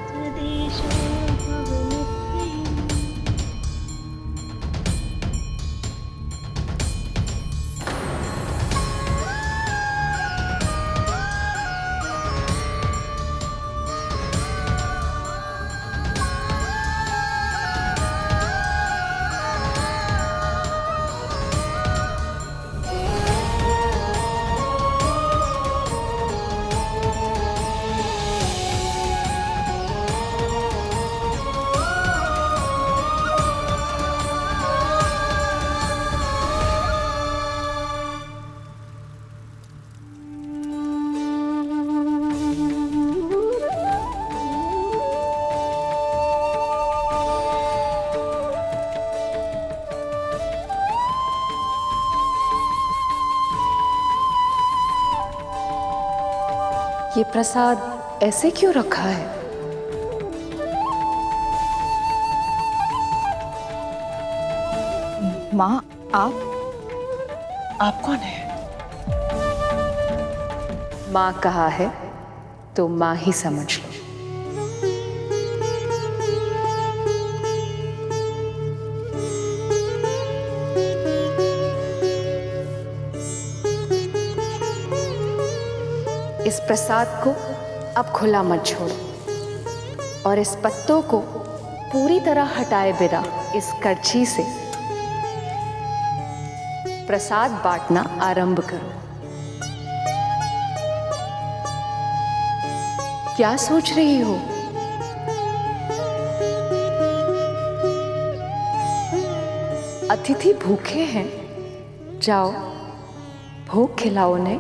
स्वदेशो भुवनत्रयम्। ये प्रसाद ऐसे क्यों रखा है? माँ, आप कौन है? माँ कहा है तो माँ ही समझ लो। इस प्रसाद को अब खुला मत छोड़ो और इस पत्तों को पूरी तरह हटाए बिना इस करछी से प्रसाद बांटना आरंभ करो। क्या सोच रही हो? अतिथि भूखे हैं, जाओ भोग खिलाओ उन्हें।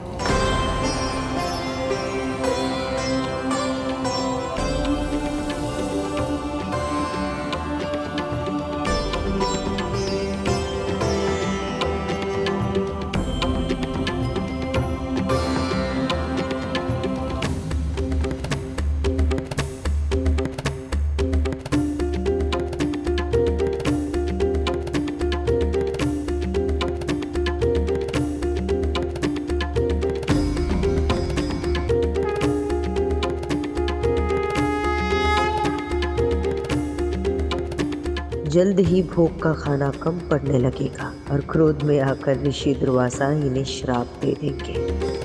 जल्द ही भोग का खाना कम पड़ने लगेगा और क्रोध में आकर ऋषि दुर्वासा इन्हें श्राप दे देंगे।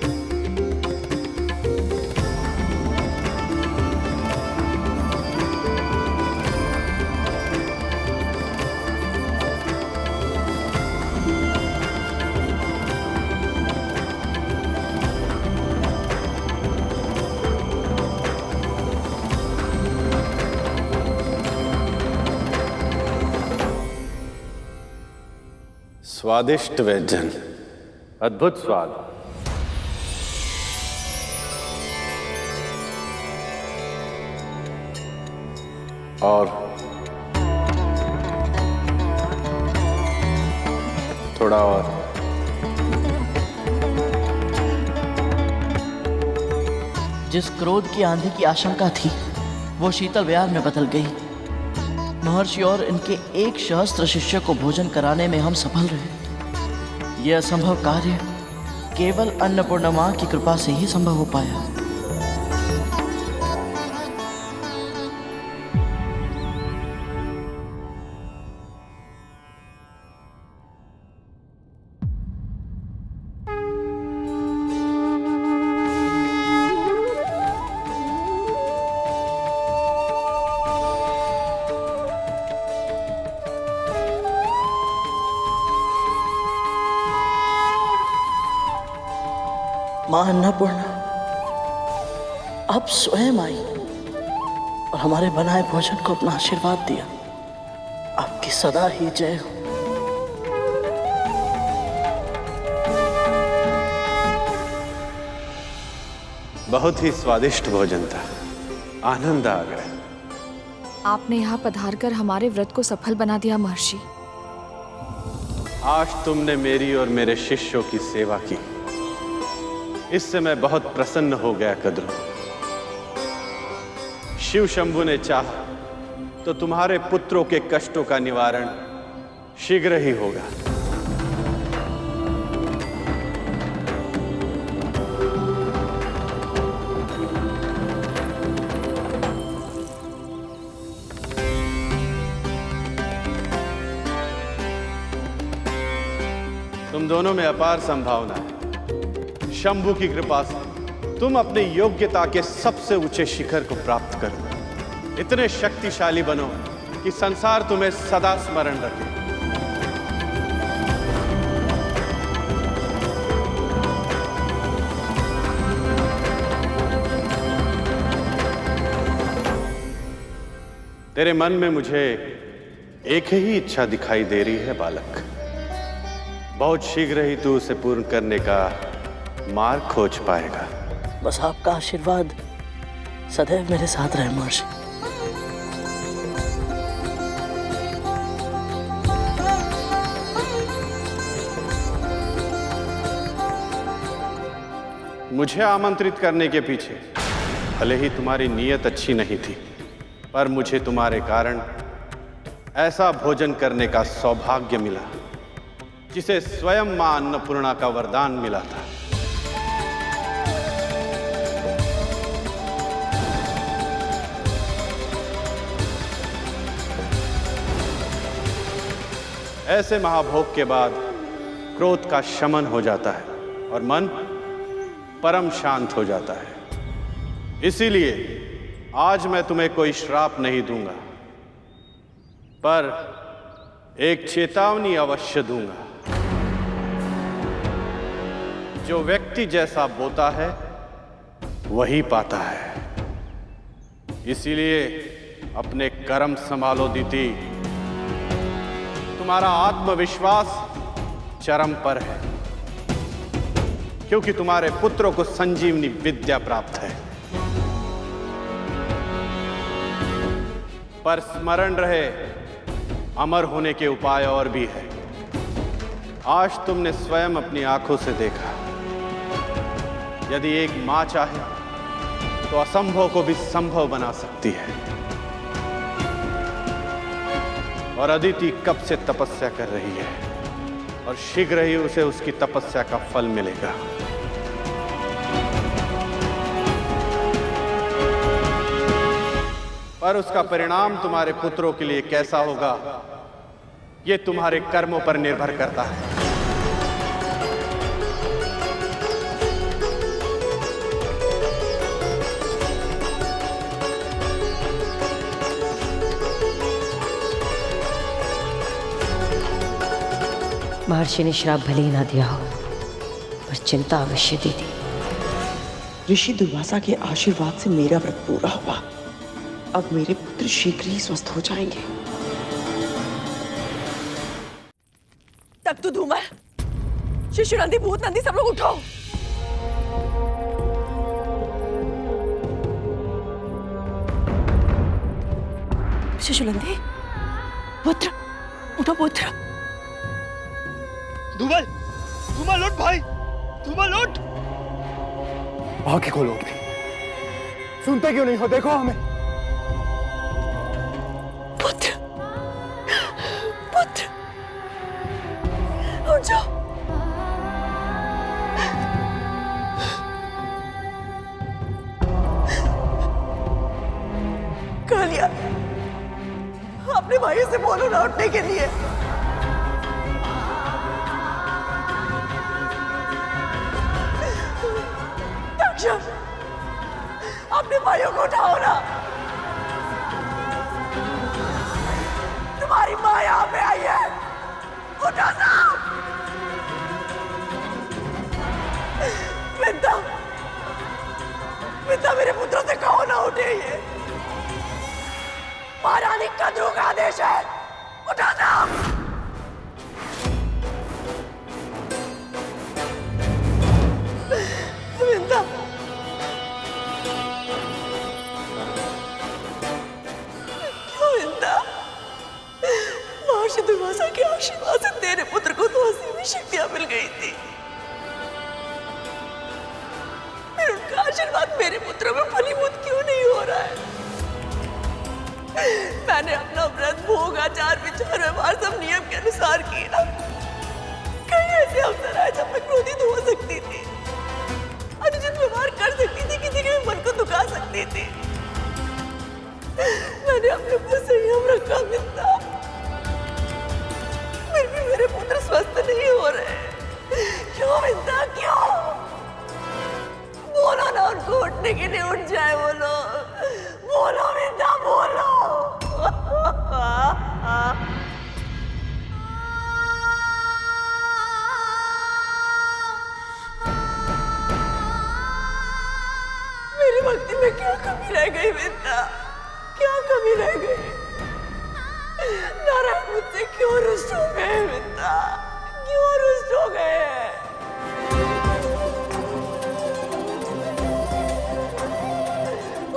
स्वादिष्ट व्यंजन, अद्भुत स्वाद। और थोड़ा और। जिस क्रोध की आंधी की आशंका थी वो शीतल व्यार में बदल गई। महर्षि और इनके 1 सहस्त्र शिष्य को भोजन कराने में हम सफल रहे। यह असंभव कार्य केवल अन्नपूर्णा मां की कृपा से ही संभव हो पाया। मां अन्नपूर्णा अब स्वयं आई और हमारे बनाए भोजन को अपना आशीर्वाद दिया। आपकी सदा ही जय हो। बहुत ही स्वादिष्ट भोजन था, आनंद आ गया। आपने यहाँ पधारकर हमारे व्रत को सफल बना दिया महर्षि। आज तुमने मेरी और मेरे शिष्यों की सेवा की, इससे मैं बहुत प्रसन्न हो गया कद्रू। शिव शंभु ने चाहा तो तुम्हारे पुत्रों के कष्टों का निवारण शीघ्र ही होगा। तुम दोनों में अपार संभावना है। शंभु की कृपा से तुम अपनी योग्यता के सबसे ऊंचे शिखर को प्राप्त करो। इतने शक्तिशाली बनो कि संसार तुम्हें सदा स्मरण रखे। तेरे मन में मुझे एक ही इच्छा दिखाई दे रही है बालक। बहुत शीघ्र ही तू उसे पूर्ण करने का मार्ग खोज पाएगा। बस आपका आशीर्वाद सदैव मेरे साथ रहे महर्षि। मुझे आमंत्रित करने के पीछे भले ही तुम्हारी नीयत अच्छी नहीं थी, पर मुझे तुम्हारे कारण ऐसा भोजन करने का सौभाग्य मिला जिसे स्वयं मां अन्नपूर्णा का वरदान मिला था। ऐसे महाभोग के बाद क्रोध का शमन हो जाता है और मन परम शांत हो जाता है। इसीलिए आज मैं तुम्हें कोई श्राप नहीं दूंगा, पर एक चेतावनी अवश्य दूंगा। जो व्यक्ति जैसा बोता है वही पाता है। इसीलिए अपने कर्म संभालो दीति। तुम्हारा आत्मविश्वास चरम पर है, क्योंकि तुम्हारे पुत्रों को संजीवनी विद्या प्राप्त है। पर स्मरण रहे, अमर होने के उपाय और भी है। आज तुमने स्वयं अपनी आंखों से देखा, यदि एक मां चाहे तो असंभव को भी संभव बना सकती है। और अदिति कब से तपस्या कर रही है और शीघ्र ही उसे उसकी तपस्या का फल मिलेगा। पर उसका परिणाम तुम्हारे पुत्रों के लिए कैसा होगा, यह तुम्हारे कर्मों पर निर्भर करता है। महर्षि ने श्राप भले ही ना दिया हो, पर चिंता अवश्य दी थी। ऋषि दुर्वासा के आशीर्वाद से मेरा व्रत पूरा हुआ। अब मेरे पुत्र शीघ्र ही स्वस्थ हो जाएंगे। तक तो धूम है। शिशु नंदी, भूत नंदी, सब लोग उठो। शिशु नंदी, पुत्र उठो, पुत्र। धूमल, धूमल उठ भाई, धूमल उठ। आंखें खोलो अपनी। सुनते क्यों नहीं हो? देखो हमें। पुत्र, पुत्र, उठ जाओ। कालिया, अपने भाइयों से बोलो ना उठने के लिए। अपने भाइयों को उठाओ ना। तुम्हारी माँ यहाँ पे आई है, उठो ना। विंता, विंता, मेरे पुत्रों से कहो ना उठे। ये महारानी कद्रू का आदेश है, उठो ना। विंता, महर्षि दुर्वासा के आशीर्वाद से तेरे पुत्र को तो असीम शक्तियां मिल गई थी। फिर उनका आशीर्वाद मेरे पुत्रों में फलीभूत क्यों नहीं हो रहा है? मैंने अपना व्रत, भोग, आचार, विचार, व्यवहार सब नियम के अनुसार किया। कई ऐसे अवसर आए जब मैं क्रोधित हो सकती थी, अनुचित व्यवहार कर सकती थी, किसी के भी मन को दुखा सकती थी। मैंने अपने ऊपर संयम रखा मिलता, फिर भी मेरे पुत्र स्वस्थ नहीं हो रहे। क्यों विंता, क्यों? बोलो ना उनको उठने के लिए, उठ जाए। बोलो, बोलो विंता, बोलो। मेरी भक्ति में क्या कमी रह गई विंता? क्या कमी रह गई? नारायण मुझसे क्यों रुष्ट हो गए विंता? क्यों रुष्ट हो गए?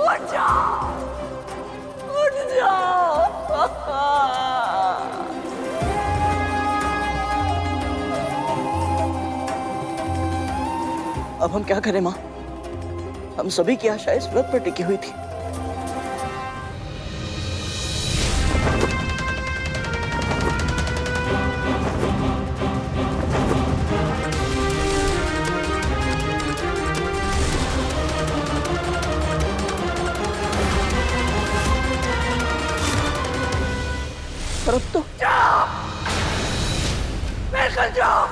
उठ जाओ, उठ जाओ। अब हम क्या करें माँ? हम सभी की आशा इस व्रत पर टिकी हुई थी। पर अब तो निकल जाओ।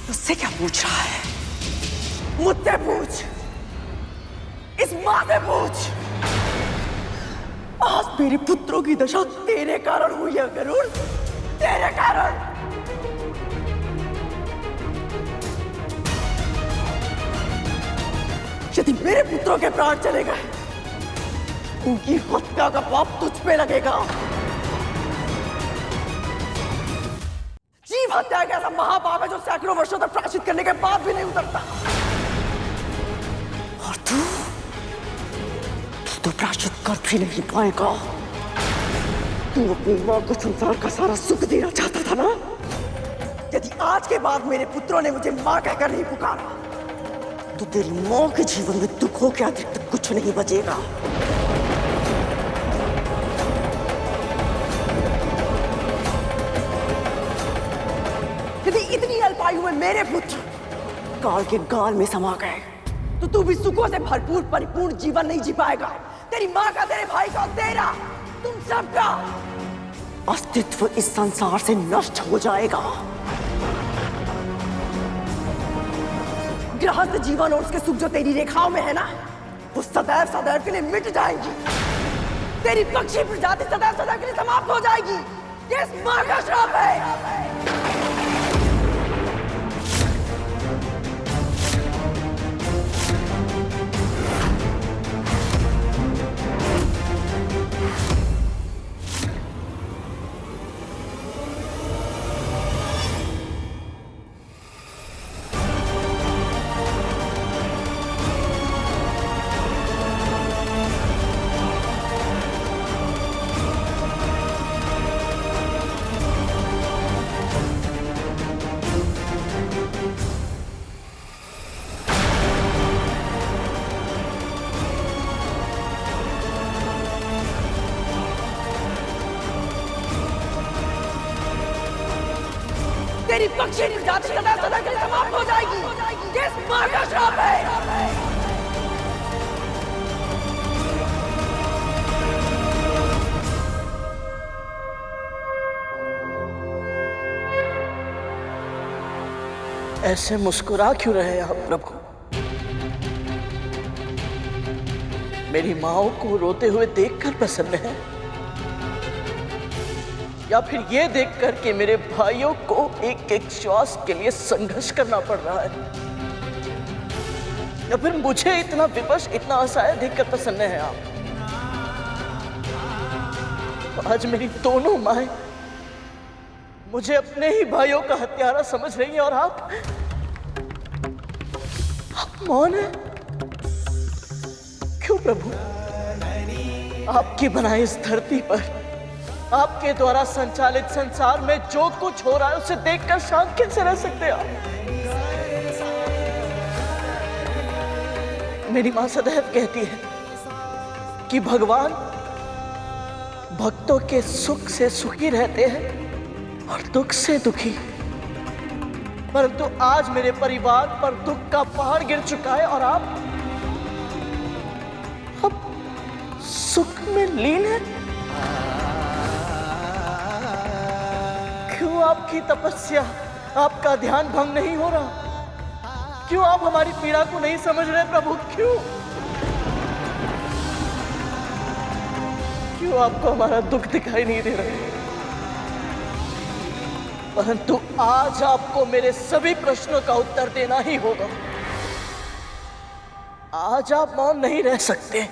मुझसे क्या पूछ रहा है? मुझसे पूछ, इस मां से पूछ। आज मेरे पुत्रों की दशा तेरे कारण हुई है गरुड़, तेरे कारण। यदि मेरे पुत्रों के प्राण चले गए, उनकी हत्या का पाप तुझ पे लगेगा। जीव हत्या एक ऐसा महापाप है जो सैकड़ों वर्षों तक प्रायश्चित करने के बाद भी नहीं उतरता। और तू तो प्रायश्चित कर भी नहीं पाएगा। तू अपनी मां को संसार का सारा सुख देना चाहता था ना? यदि आज के बाद मेरे पुत्रों ने मुझे मां कहकर नहीं पुकारा, तो तेरी मां के जीवन में दुखों के अतिरिक्त कुछ नहीं बचेगा। यदि इतनी अल्पायु में मेरे पुत्र काल के गाल में समा गए, तो तू भी सुखों से भरपूर परिपूर्ण जीवन नहीं जी पाएगा। तेरी मां का, तेरे भाई का, तेरा, तुम सबका अस्तित्व इस संसार से नष्ट हो जाएगा। गृहस्थ जीवन और उसके सुख जो तेरी रेखाओं में है ना, वो सदैव सदैव के लिए मिट जाएंगी। तेरी पक्षी प्रजाति सदैव सदैव के लिए समाप्त हो जाएगी। ये इस मां का श्राप है। तेरी पक्षी प्रजाति सदैव सदैव के लिए समाप्त हो जाएगी। ये इस मां का श्राप है। ऐसे मुस्कुरा क्यों रहे आप प्रभु? मेरी माओ को रोते हुए देखकर प्रसन्न है, या फिर ये देखकर कि मेरे भाइयों को एक एक श्वास के लिए संघर्ष करना पड़ रहा है, या फिर मुझे इतना विवश, इतना असहाय देखकर प्रसन्न है आप? आज मेरी दोनों माएं मुझे अपने ही भाइयों का हत्यारा समझ रही हैं और आप मौन है क्यों प्रभु? आपकी बनाई इस धरती पर, आपके द्वारा संचालित संसार में जो कुछ हो रहा है उसे देखकर शांत कैसे रह सकते हैं आप? मेरी मां सदैव कहती है कि भगवान भक्तों के सुख से सुखी रहते हैं और दुख से दुखी। परंतु आज मेरे परिवार पर दुख का पहाड़ गिर चुका है और आप अब सुख में लीन है। क्यों आपकी तपस्या, आपका ध्यान भंग नहीं हो रहा? क्यों आप हमारी पीड़ा को नहीं समझ रहे प्रभु? क्यों आपको हमारा दुख दिखाई नहीं दे रहा? परंतु आज आपको मेरे सभी प्रश्नों का उत्तर देना ही होगा। आज आप मौन नहीं रह सकते।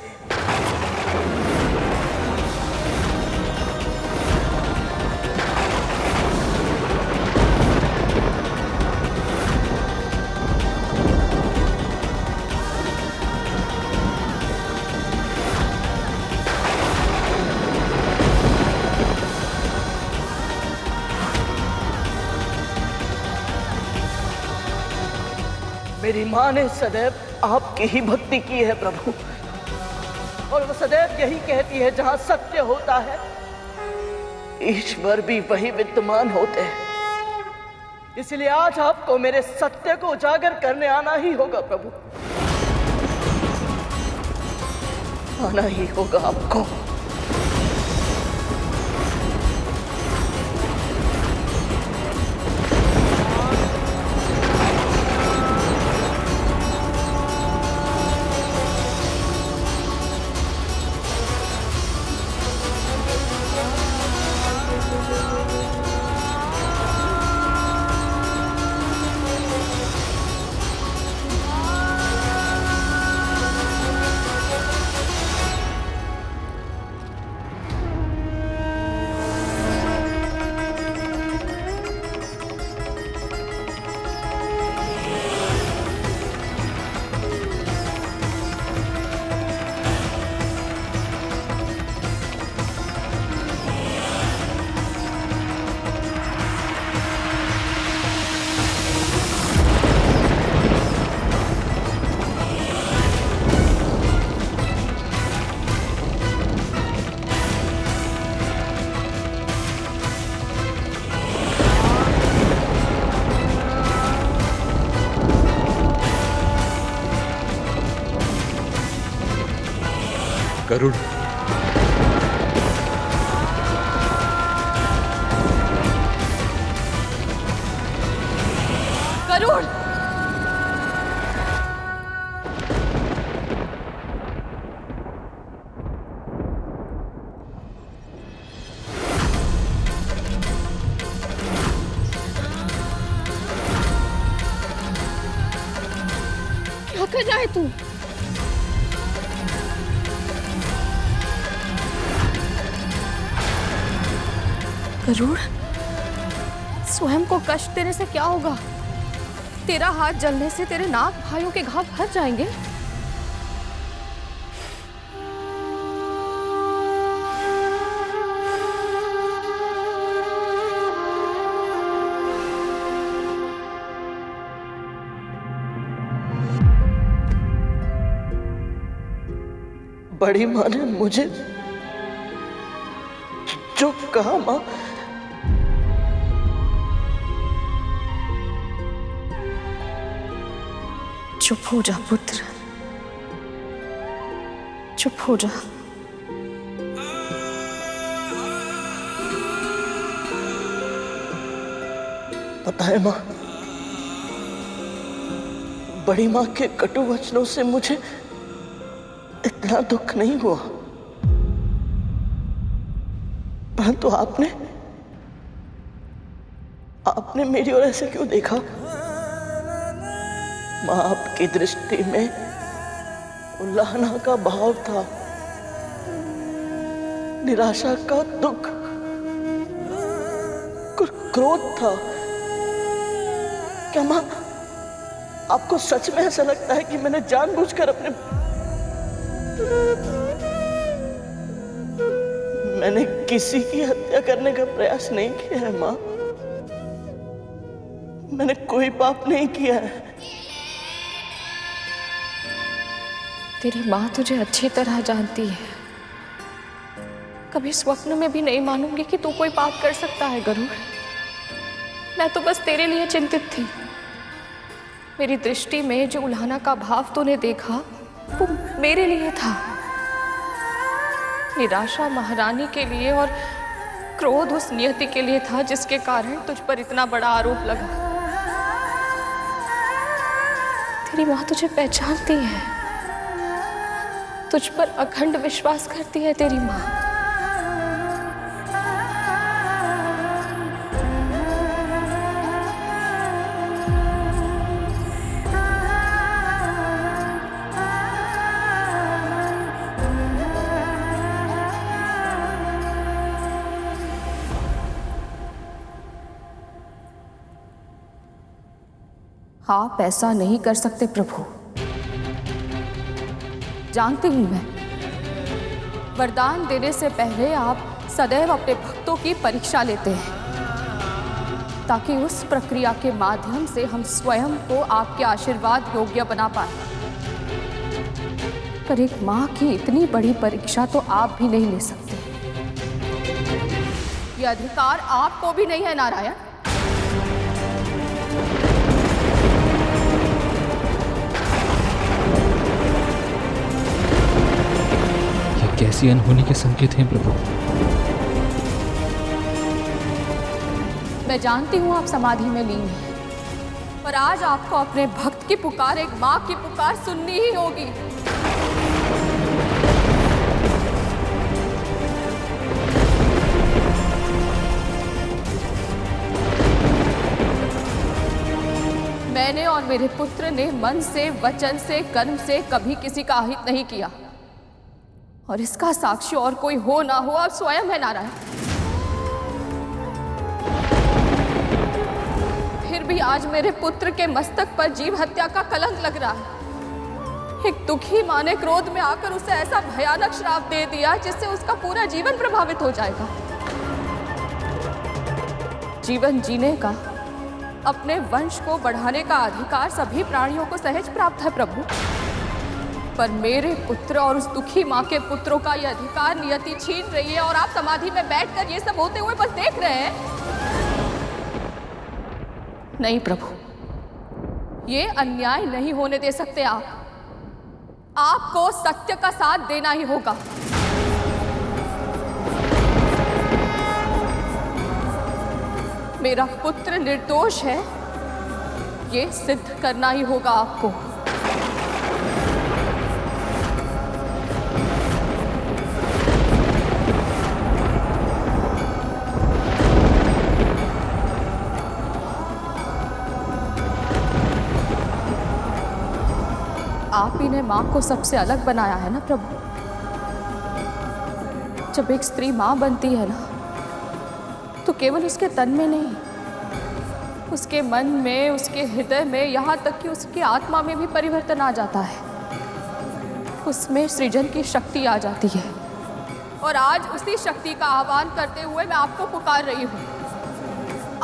मेरी माँ ने सदैव आपकी ही भक्ति की है प्रभु, और वो सदैव यही कहती है जहां सत्य होता है ईश्वर भी वही विद्यमान होते हैं। इसलिए आज आपको मेरे सत्य को उजागर करने आना ही होगा प्रभु, आना ही होगा आपको। गरुड़, गरुड़, क्या कर रहा है तू? गरुड़, स्वयं को कष्ट देने से क्या होगा? तेरा हाथ जलने से तेरे नाग भाइयों के घाव भर जाएंगे। बड़ी माँ ने मुझे जो कहा माँ, चुप हो जा पुत्र, चुप हो जा। पता है माँ, बड़ी माँ के कटु वचनों से मुझे इतना दुख नहीं हुआ, परंतु आपने मेरी ओर ऐसे क्यों देखा? माँ, आपकी दृष्टि में उल्लाहना का भाव था, निराशा का दुख, क्रोध था। क्या माँ, आपको सच में ऐसा लगता है कि मैंने जानबूझकर मैंने किसी की हत्या करने का प्रयास नहीं किया है माँ? मैंने कोई पाप नहीं किया है। तेरी माँ तुझे अच्छी तरह जानती है। कभी स्वप्न में भी नहीं मानूंगी कि तू कोई पाप कर सकता है गरुड़। मैं तो बस तेरे लिए चिंतित थी। मेरी दृष्टि में जो उल्हाना का भाव तूने देखा वो मेरे लिए था। निराशा महारानी के लिए और क्रोध उस नियति के लिए था जिसके कारण तुझ पर इतना बड़ा आरोप लगा। तेरी माँ तुझे पहचानती है, तुझ पर अखंड विश्वास करती है तेरी माँ। आप ऐसा नहीं कर सकते प्रभु। जानती हूं मैं, वरदान देने से पहले आप सदैव अपने भक्तों की परीक्षा लेते हैं। ताकि उस प्रक्रिया के माध्यम से हम स्वयं को आपके आशीर्वाद योग्य बना पाए। पर एक माँ की इतनी बड़ी परीक्षा तो आप भी नहीं ले सकते। यह अधिकार आपको भी नहीं है नारायण। ये कैसी अनहोनी के संकेत हैं प्रभु? मैं जानती हूँ आप समाधि में लीन हैं, पर आज आपको अपने भक्त की पुकार, एक माँ की पुकार सुननी ही होगी। मैंने और मेरे पुत्र ने मन से, वचन से, कर्म से कभी किसी का अहित नहीं किया, और इसका साक्षी और कोई हो ना हो आप स्वयं है नारायण। फिर भी आज मेरे पुत्र के मस्तक पर जीव हत्या का कलंक लग रहा है। एक दुखी माँ ने क्रोध में आकर उसे ऐसा भयानक श्राप दे दिया जिससे उसका पूरा जीवन प्रभावित हो जाएगा। जीवन जीने का, अपने वंश को बढ़ाने का अधिकार सभी प्राणियों को सहज प्राप्त है प्रभु, पर मेरे पुत्र और उस दुखी माँ के पुत्रों का यह अधिकार नियति छीन रही है, और आप समाधि में बैठकर ये सब होते हुए बस देख रहे हैं। नहीं प्रभु, ये अन्याय नहीं होने दे सकते आप। आपको सत्य का साथ देना ही होगा। मेरा पुत्र निर्दोष है, ये सिद्ध करना ही होगा आपको। आप ही ने माँ को सबसे अलग बनाया है ना प्रभु। जब एक स्त्री माँ बनती है ना, तो केवल उसके तन में नहीं, उसके मन में, उसके हृदय में, यहाँ तक कि उसकी आत्मा में भी परिवर्तन आ जाता है। उसमें सृजन की शक्ति आ जाती है, और आज उसी शक्ति का आह्वान करते हुए मैं आपको पुकार रही हूँ।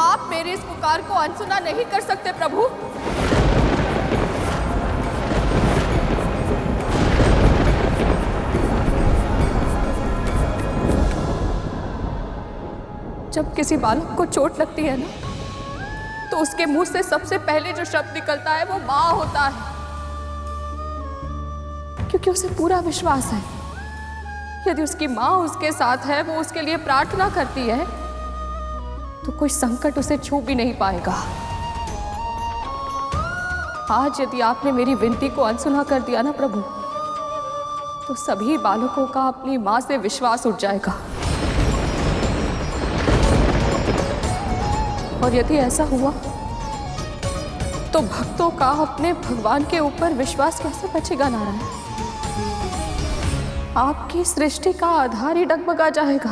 आप मेरी इस पुकार को अनसुना नहीं कर सकते प्रभु। जब किसी बालक को चोट लगती है ना, तो उसके मुंह से सबसे पहले जो शब्द निकलता है वो माँ होता है, क्योंकि उसे पूरा विश्वास है यदि उसकी माँ उसके साथ है, वो उसके लिए प्रार्थना करती है, तो कोई संकट उसे छू भी नहीं पाएगा। आज यदि आपने मेरी विनती को अनसुना कर दिया ना प्रभु, तो सभी बालकों का अपनी माँ से विश्वास उठ जाएगा। और यदि ऐसा हुआ तो भक्तों का अपने भगवान के ऊपर विश्वास कैसे बचेगा नारायण? आपकी सृष्टि का आधार ही डगमगा जाएगा।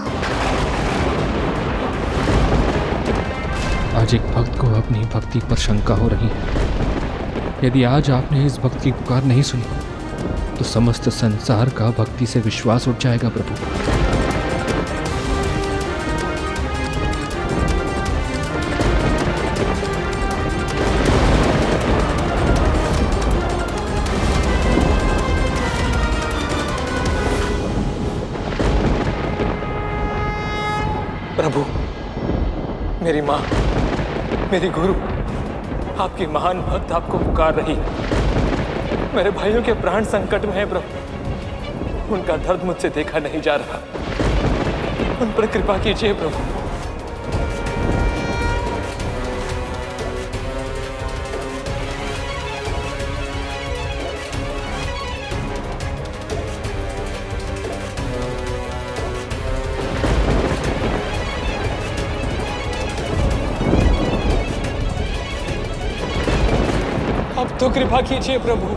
आज एक भक्त को अपनी भक्ति पर शंका हो रही है। यदि आज आपने इस भक्त की पुकार नहीं सुनी, तो समस्त संसार का भक्ति से विश्वास उठ जाएगा प्रभु। प्रभु, मेरी माँ, मेरी गुरु, आपकी महान भक्त आपको पुकार रही है। मेरे भाइयों के प्राण संकट में है प्रभु, उनका दर्द मुझसे देखा नहीं जा रहा, उन पर कृपा कीजिए प्रभु। अब तो कृपा कीजिए प्रभु।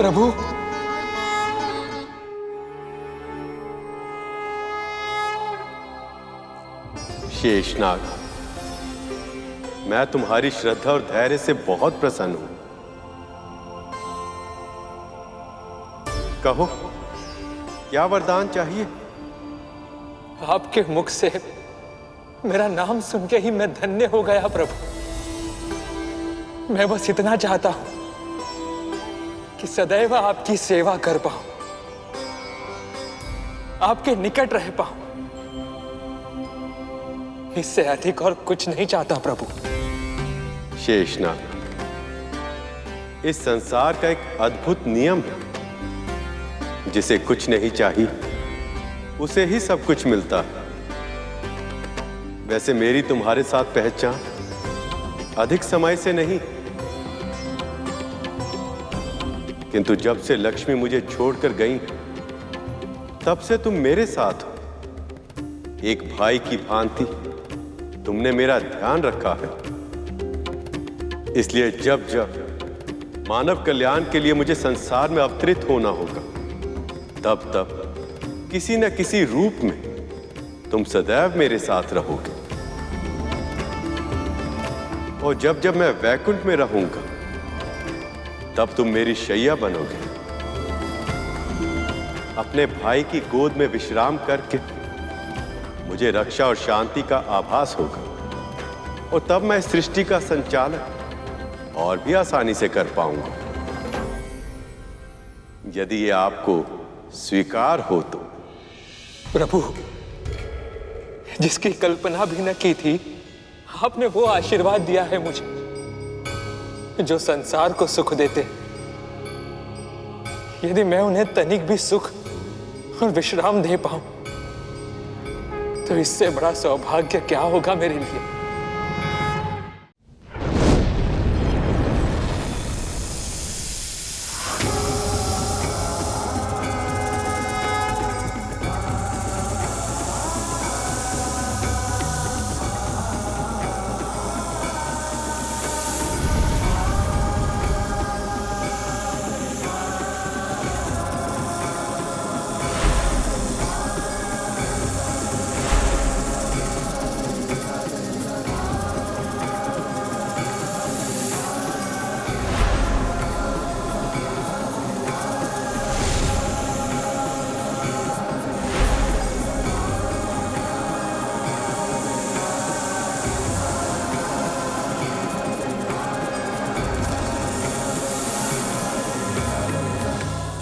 प्रभु। शेषनाग, मैं तुम्हारी श्रद्धा और धैर्य से बहुत प्रसन्न हूं। कहो, क्या वरदान चाहिए? आपके मुख से मेरा नाम सुन के ही मैं धन्य हो गया प्रभु। मैं बस इतना चाहता हूं कि सदैव आपकी सेवा कर पाऊं, आपके निकट रह पाऊं। इससे अधिक और कुछ नहीं चाहता प्रभु। शेषनाग, इस संसार का एक अद्भुत नियम है, जिसे कुछ नहीं चाहिए उसे ही सब कुछ मिलता है। वैसे मेरी तुम्हारे साथ पहचान अधिक समय से नहीं, किंतु जब से लक्ष्मी मुझे छोड़कर गई तब से तुम मेरे साथ हो। एक भाई की भांति तुमने मेरा ध्यान रखा है। इसलिए जब जब मानव कल्याण के लिए मुझे संसार में अवतरित होना होगा, तब तब किसी न किसी रूप में तुम सदैव मेरे साथ रहोगे। और जब जब मैं वैकुंठ में रहूंगा, तब तुम मेरी शैया बनोगे। अपने भाई की गोद में विश्राम करके मुझे रक्षा और शांति का आभास होगा, और तब मैं सृष्टि का संचालन और भी आसानी से कर पाऊंगा। यदि ये आपको स्वीकार हो तो। प्रभु, जिसकी कल्पना भी न की थी, आपने वो आशीर्वाद दिया है मुझे जो संसार को सुख देते। यदि मैं उन्हें तनिक भी सुख और विश्राम दे पाऊं, तो इससे बड़ा सौभाग्य क्या होगा मेरे लिए।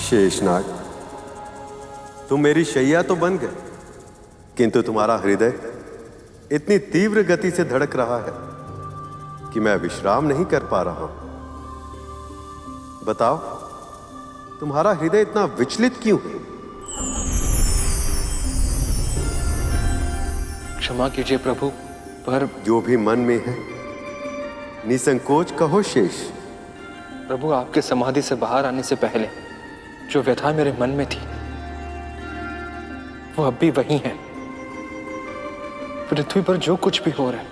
शेषनाग, तुम मेरी शैया तो बन गए, किंतु तुम्हारा हृदय इतनी तीव्र गति से धड़क रहा है कि मैं विश्राम नहीं कर पा रहा हूं। बताओ, तुम्हारा हृदय इतना विचलित क्यों है? क्षमा कीजिए प्रभु, पर जो भी मन में है निसंकोच कहो शेष। प्रभु, आपके समाधि से बाहर आने से पहले जो व्यथा मेरे मन में थी, वो अब भी वही है। पृथ्वी पर जो कुछ भी हो रहा है,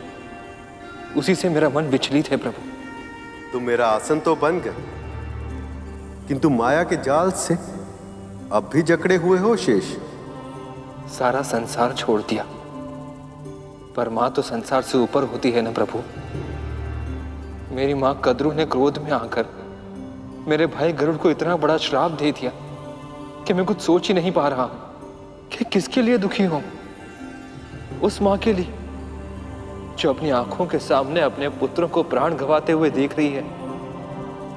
उसी से मेरा मन विचलित है प्रभु। तुम मेरा आसन तो बन गए, किंतु माया के जाल से अब भी जकड़े हुए हो शेष। सारा संसार छोड़ दिया, पर मां तो संसार से ऊपर होती है ना प्रभु। मेरी मां कद्रू ने क्रोध में आकर मेरे भाई गरुड़ को इतना बड़ा श्राप दे दिया कि मैं कुछ सोच ही नहीं पा रहा कि किसके लिए दुखी हूं। उस मां के लिए जो अपनी आंखों के सामने अपने पुत्रों को प्राण गंवाते हुए देख रही है,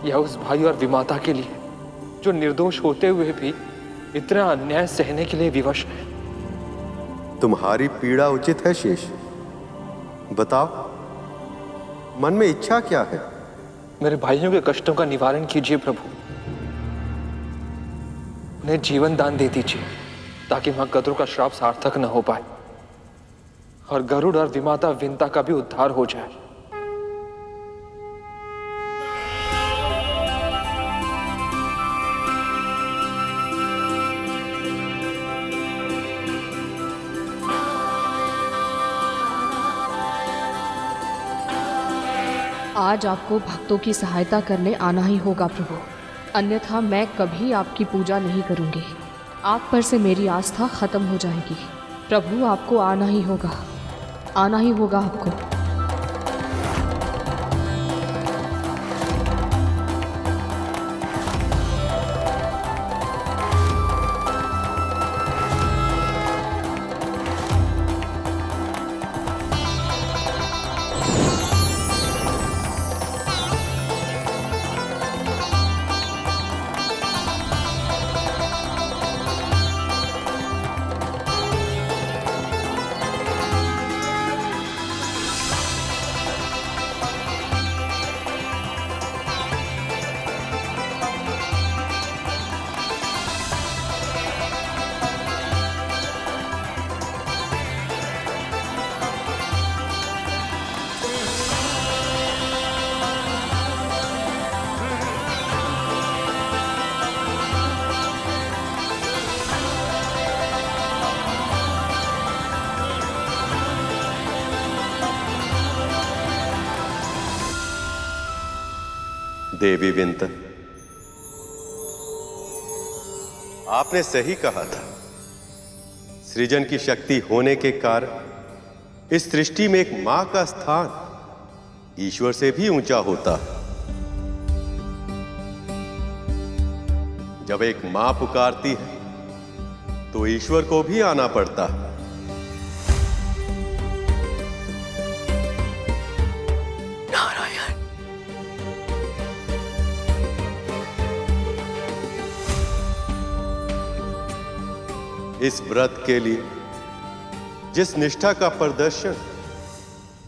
या उस भाई और विमाता के लिए जो निर्दोष होते हुए भी इतना अन्याय सहने के लिए विवश है। तुम्हारी पीड़ा उचित है शेष। बताओ, मन में इच्छा क्या है? मेरे भाइयों के कष्टों का निवारण कीजिए प्रभु। उन्हें जीवन दान दे दीजिए, ताकि मां कद्रू का श्राप सार्थक न हो पाए और गरुड़ और विमाता विंता का भी उद्धार हो जाए। आज आपको भक्तों की सहायता करने आना ही होगा प्रभु। अन्यथा मैं कभी आपकी पूजा नहीं करूंगी। आप पर से मेरी आस्था खत्म हो जाएगी। प्रभु, आपको आना ही होगा, आना ही होगा आपको। देवी विंतर, आपने सही कहा था। सृजन की शक्ति होने के कारण इस सृष्टि में एक मां का स्थान ईश्वर से भी ऊंचा होता है। जब एक मां पुकारती है तो ईश्वर को भी आना पड़ता है। इस व्रत के लिए जिस निष्ठा का प्रदर्शन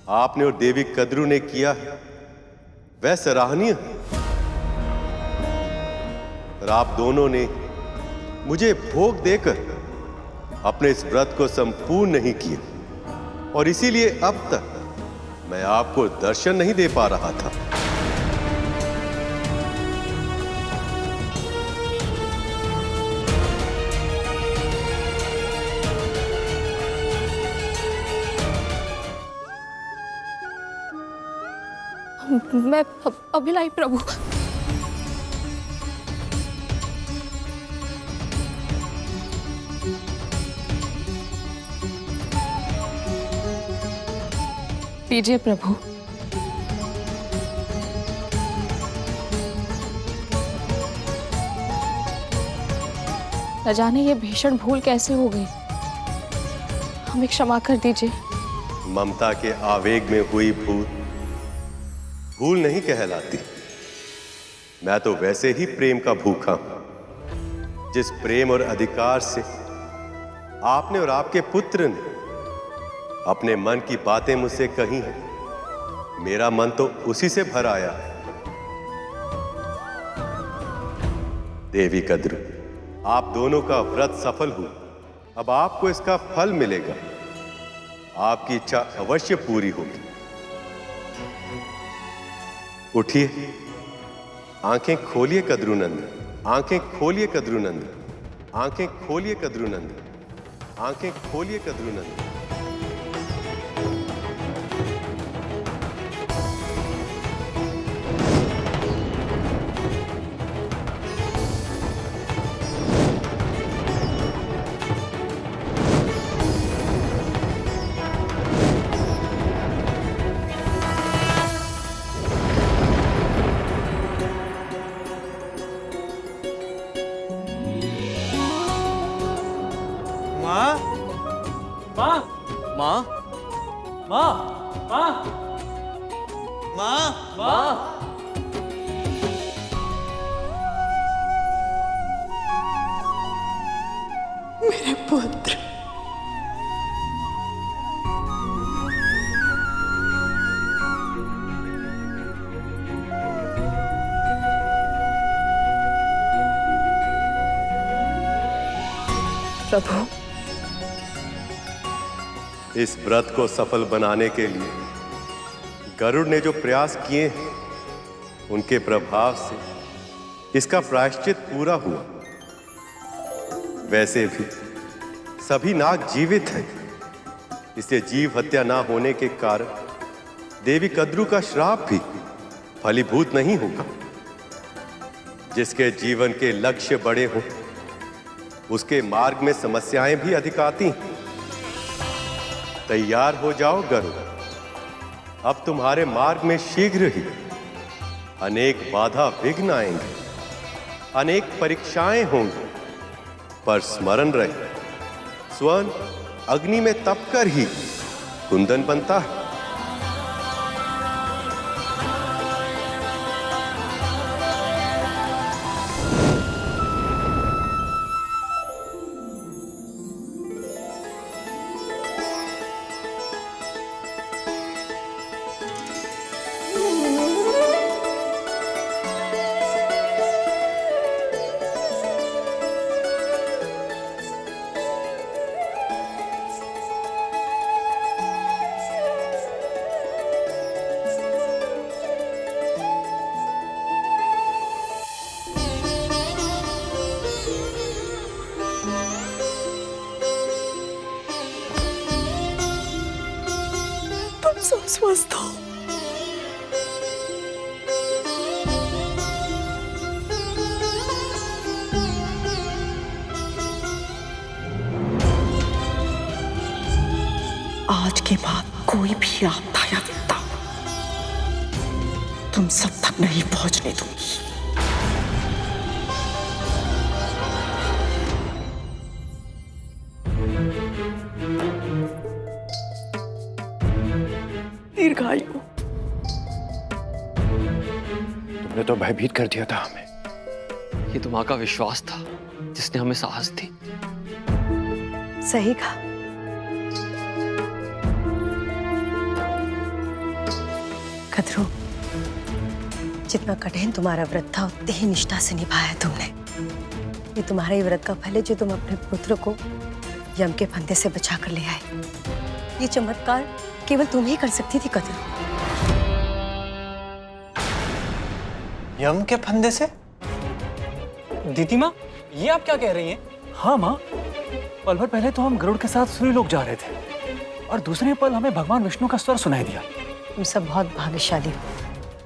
आपने और देवी कद्रू ने किया है वह सराहनीय है। और आप दोनों ने मुझे भोग देकर अपने इस व्रत को संपूर्ण नहीं किया और इसीलिए अब तक मैं आपको दर्शन नहीं दे पा रहा था। मैं अभिलाई प्रभु। लीजिए प्रभु। न जाने ये भीषण भूल कैसे हो गई, हमें क्षमा कर दीजिए। ममता के आवेग में हुई भूल नहीं कहलाती। मैं तो वैसे ही प्रेम का भूखा हूं। जिस प्रेम और अधिकार से आपने और आपके पुत्र ने अपने मन की बातें मुझसे कही हैं, मेरा मन तो उसी से भर आया है। देवी कद्रू, आप दोनों का व्रत सफल हुआ। अब आपको इसका फल मिलेगा। आपकी इच्छा अवश्य पूरी होगी। उठिए, आंखें खोलिए कद्रूनंद, आंखें खोलिए कद्रूनंद, आंखें खोलिए कद्रूनंद, आंखें खोलिए कद्रूनंद। मेरे पुत्र, प्रभु, इस व्रत को सफल बनाने के लिए गरुड़ ने जो प्रयास किए हैं, उनके प्रभाव से इसका प्रायश्चित पूरा हुआ। वैसे भी सभी नाग जीवित हैं, इसलिए जीव हत्या ना होने के कारण देवी कद्रू का श्राप भी फलीभूत नहीं होगा। जिसके जीवन के लक्ष्य बड़े हों, उसके मार्ग में समस्याएं भी अधिक आती। तैयार हो जाओ गरुड़, अब तुम्हारे मार्ग में शीघ्र ही अनेक बाधा विघ्न आएंगे, अनेक परीक्षाएं होंगी, पर स्मरण रहे, स्वर्ण अग्नि में तप कर ही कुंदन बनता है। स्वस्थ हो। आज के बाद कोई भी आपदा या विपदा तुम सब तक नहीं पहुंचने दूंगी। दीर्घायु। तुमने तो भयभीत कर दिया था हमें। ये तो माँ का विश्वास था जिसने हमें साहस दी। सही कहा। कदरू, जितना कठिन तुम्हारा व्रत था उतनी ही निष्ठा से निभाया तुमने। ये तुम्हारा ही व्रत का फल है जो तुम अपने पुत्र को यम के फंदे से बचा कर ले आए। ये चमत्कार केवल तुम ही कर सकती थी कदरू। यम के फंदे से? दीदी माँ, ये आप क्या कह रही हैं? हाँ माँ, पल भर पहले तो हम गरुड़ के साथ सूर्य लोक जा रहे थे और दूसरे पल हमें भगवान विष्णु का स्वर सुनाई दिया। तुम सब बहुत भाग्यशाली हो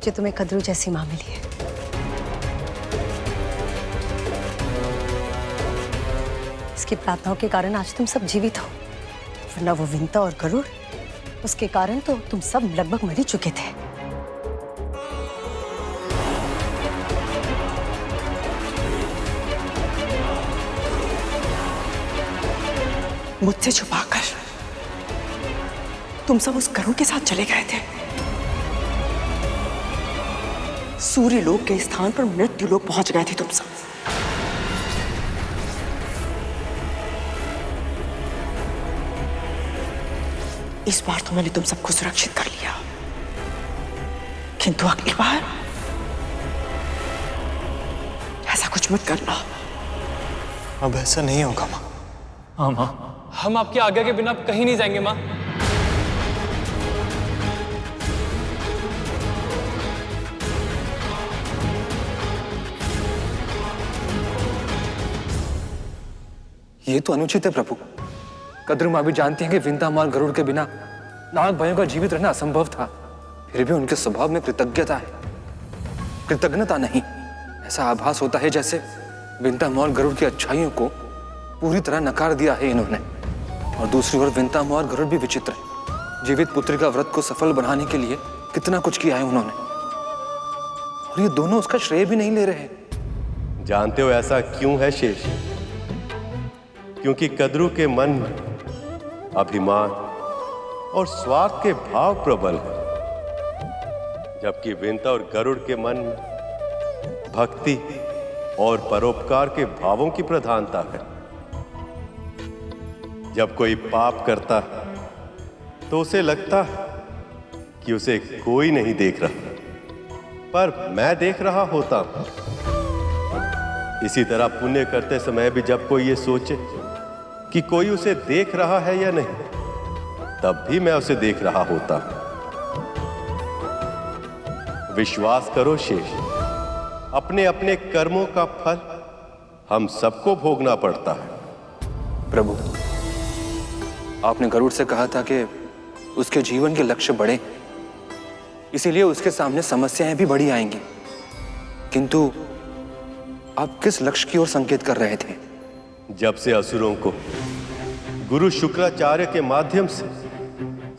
जो तुम्हें कदरू जैसी माँ मिली है। इसकी प्रार्थनाओं के कारण आज तुम सब जीवित हो, वरना वो विंता और गरुड़, उसके कारण तो तुम सब लगभग मर ही चुके थे। मुझसे छुपाकर तुम सब उस गरुड़ के साथ चले गए थे। सूर्य लोक के स्थान पर मृत्यु लोक पहुंच गए थे तुम सब। इस बार तो मैंने तुम सबको सुरक्षित कर लिया, किंतु अगली बार ऐसा कुछ मत करना। अब ऐसा नहीं होगा माँ। हाँ माँ, हम आपकी आज्ञा के बिना कहीं नहीं जाएंगे माँ। ये तो अनुचित है प्रभु। कद्रू माँ भी जानती हैं कि विंता माल गरुड़ के बिना नाग भाइयों का जीवित रहना असंभव था। फिर भी उनके स्वभाव में कृतज्ञता है, कृतज्ञता नहीं। ऐसा आभास होता है जैसे विंता मौल गरुड़ की अच्छाइयों को पूरी तरह नकार दिया है इन्होंने। और दूसरी ओर विंता मौल गरुड़ भी विचित्र है। जीवित पुत्री का व्रत को सफल बनाने के लिए कितना कुछ किया है उन्होंने, और ये दोनों उसका श्रेय भी नहीं ले रहे। जानते हो ऐसा क्यों है शेष? क्योंकि कद्रू के मन में अभिमान और स्वार्थ के भाव प्रबल है, जबकि विंता और गरुड़ के मन में भक्ति और परोपकार के भावों की प्रधानता है। जब कोई पाप करता है तो उसे लगता है कि उसे कोई नहीं देख रहा, पर मैं देख रहा होता हूं। इसी तरह पुण्य करते समय भी जब कोई ये सोचे कि कोई उसे देख रहा है या नहीं, तब भी मैं उसे देख रहा होता। विश्वास करो शेष, अपने अपने कर्मों का फल हम सबको भोगना पड़ता है। प्रभु, आपने गरुड़ से कहा था कि उसके जीवन के लक्ष्य बड़े, इसीलिए उसके सामने समस्याएं भी बड़ी आएंगी। किंतु आप किस लक्ष्य की ओर संकेत कर रहे थे? जब से असुरों को गुरु शुक्राचार्य के माध्यम से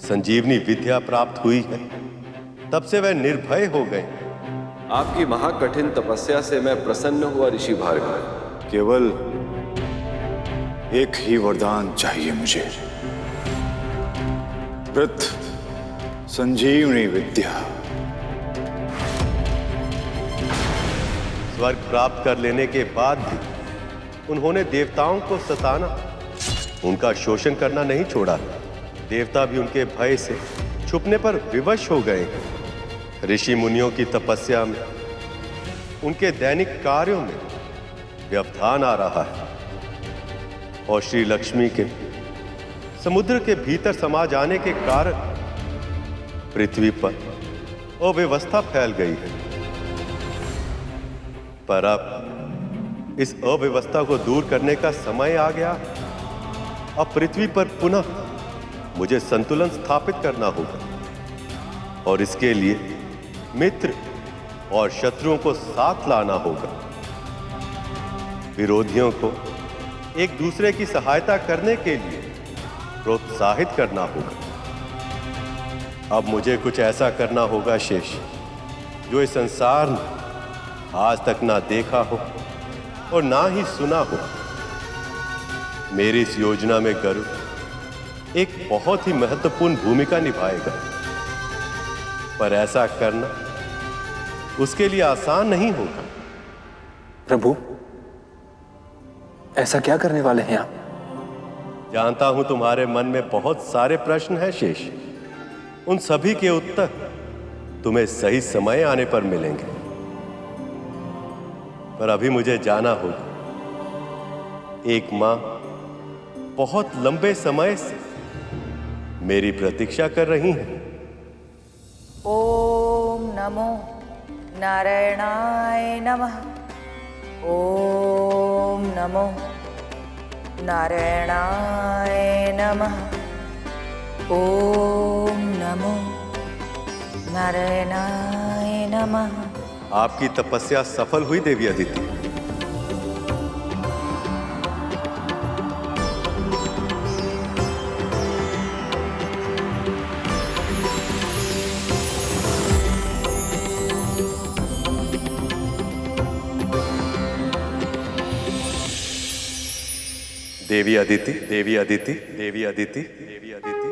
संजीवनी विद्या प्राप्त हुई है, तब से वह निर्भय हो गए। आपकी महाकठिन तपस्या से मैं प्रसन्न हुआ ऋषि भार्गव। केवल एक ही वरदान चाहिए मुझे, वृत्त संजीवनी विद्या। स्वर्ग प्राप्त कर लेने के बाद भी उन्होंने देवताओं को सताना, उनका शोषण करना नहीं छोड़ा। देवता भी उनके भय से छुपने पर विवश हो गए। ऋषि मुनियों की तपस्या में, उनके दैनिक कार्यों में व्यवधान आ रहा है और श्री लक्ष्मी के समुद्र के भीतर समा जाने के कारण पृथ्वी पर अव्यवस्था फैल गई है। पर अब इस अव्यवस्था को दूर करने का समय आ गया। अब पृथ्वी पर पुनः मुझे संतुलन स्थापित करना होगा और इसके लिए मित्र और शत्रुओं को साथ लाना होगा। विरोधियों को एक दूसरे की सहायता करने के लिए प्रोत्साहित करना होगा। अब मुझे कुछ ऐसा करना होगा शेष, जो इस संसार ने आज तक ना देखा हो और ना ही सुना हो। मेरी इस योजना में गरुड़ एक बहुत ही महत्वपूर्ण भूमिका निभाएगा, पर ऐसा करना उसके लिए आसान नहीं होगा। प्रभु, ऐसा क्या करने वाले हैं आप? जानता हूं तुम्हारे मन में बहुत सारे प्रश्न हैं शेष। उन सभी के उत्तर तुम्हें सही समय आने पर मिलेंगे, पर अभी मुझे जाना होगा। एक मां बहुत लंबे समय से मेरी प्रतीक्षा कर रही है। ओम नमो नारायणाय नमः। ओम नमो नारायणाय नमः। ओम नमो नारायणाय नमः। आपकी तपस्या सफल हुई देवी अदिति। देवी अदिति, देवी अदिति, देवी अदिति, देवी अदिति।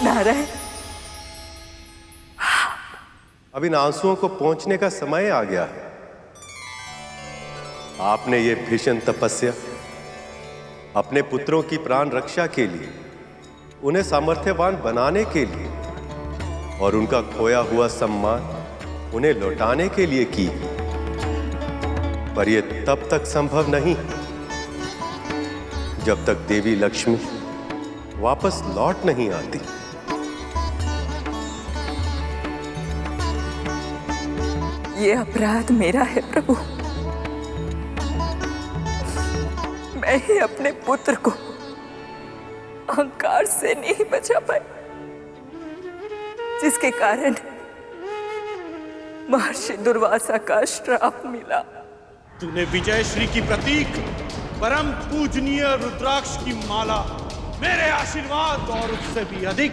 नारायण, अब इन आंसुओं को पहुंचने का समय आ गया है। आपने ये भीषण तपस्या अपने पुत्रों की प्राण रक्षा के लिए, उन्हें सामर्थ्यवान बनाने के लिए और उनका खोया हुआ सम्मान उन्हें लौटाने के लिए की, पर यह तब तक संभव नहीं जब तक देवी लक्ष्मी वापस लौट नहीं आती। ये अपराध मेरा है प्रभु। मैं ही अपने पुत्र को अहंकार से नहीं बचा पाई, जिसके कारण महर्षि दुर्वासा का श्राप मिला। तूने विजय श्री की प्रतीक परम पूजनीय रुद्राक्ष की माला मेरे आशीर्वाद और उससे भी अधिक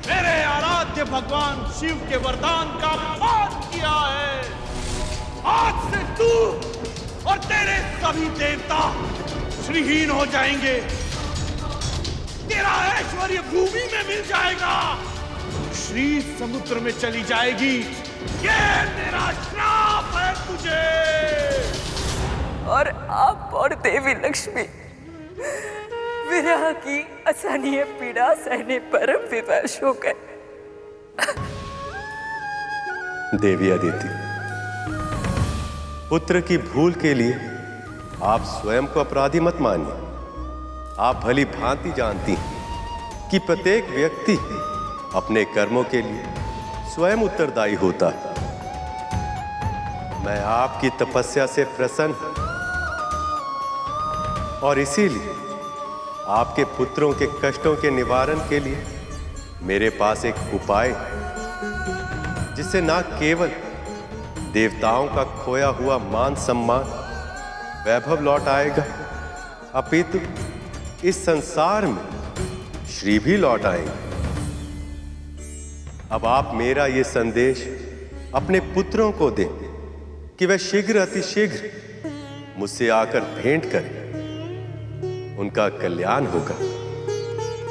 मेरे आराध्य भगवान शिव के वरदान का अपमान किया है। आज से तू और तेरे सभी देवता श्रीहीन हो जाएंगे। तेरा ऐश्वर्य भूमि में मिल जाएगा, श्री समुद्र में चली जाएगी। ये मेरा श्राप है तुझे। और आप और देवी लक्ष्मी विरह की असहनीय पीड़ा सहने पर विवश हो गए। देवी अदिति, पुत्र की भूल के लिए आप स्वयं को अपराधी मत मानिए। आप भली भांति जानती हैं कि प्रत्येक व्यक्ति अपने कर्मों के लिए स्वयं उत्तरदायी होता है। मैं आपकी तपस्या से प्रसन्न हूं और इसीलिए आपके पुत्रों के कष्टों के निवारण के लिए मेरे पास एक उपाय है, जिससे न केवल देवताओं का खोया हुआ मान सम्मान वैभव लौट आएगा, अपितु इस संसार में श्री भी लौट आएंगे। अब आप मेरा ये संदेश अपने पुत्रों को दें कि वह शीघ्र अतिशीघ्र मुझसे आकर भेंट करें, उनका कल्याण होगा।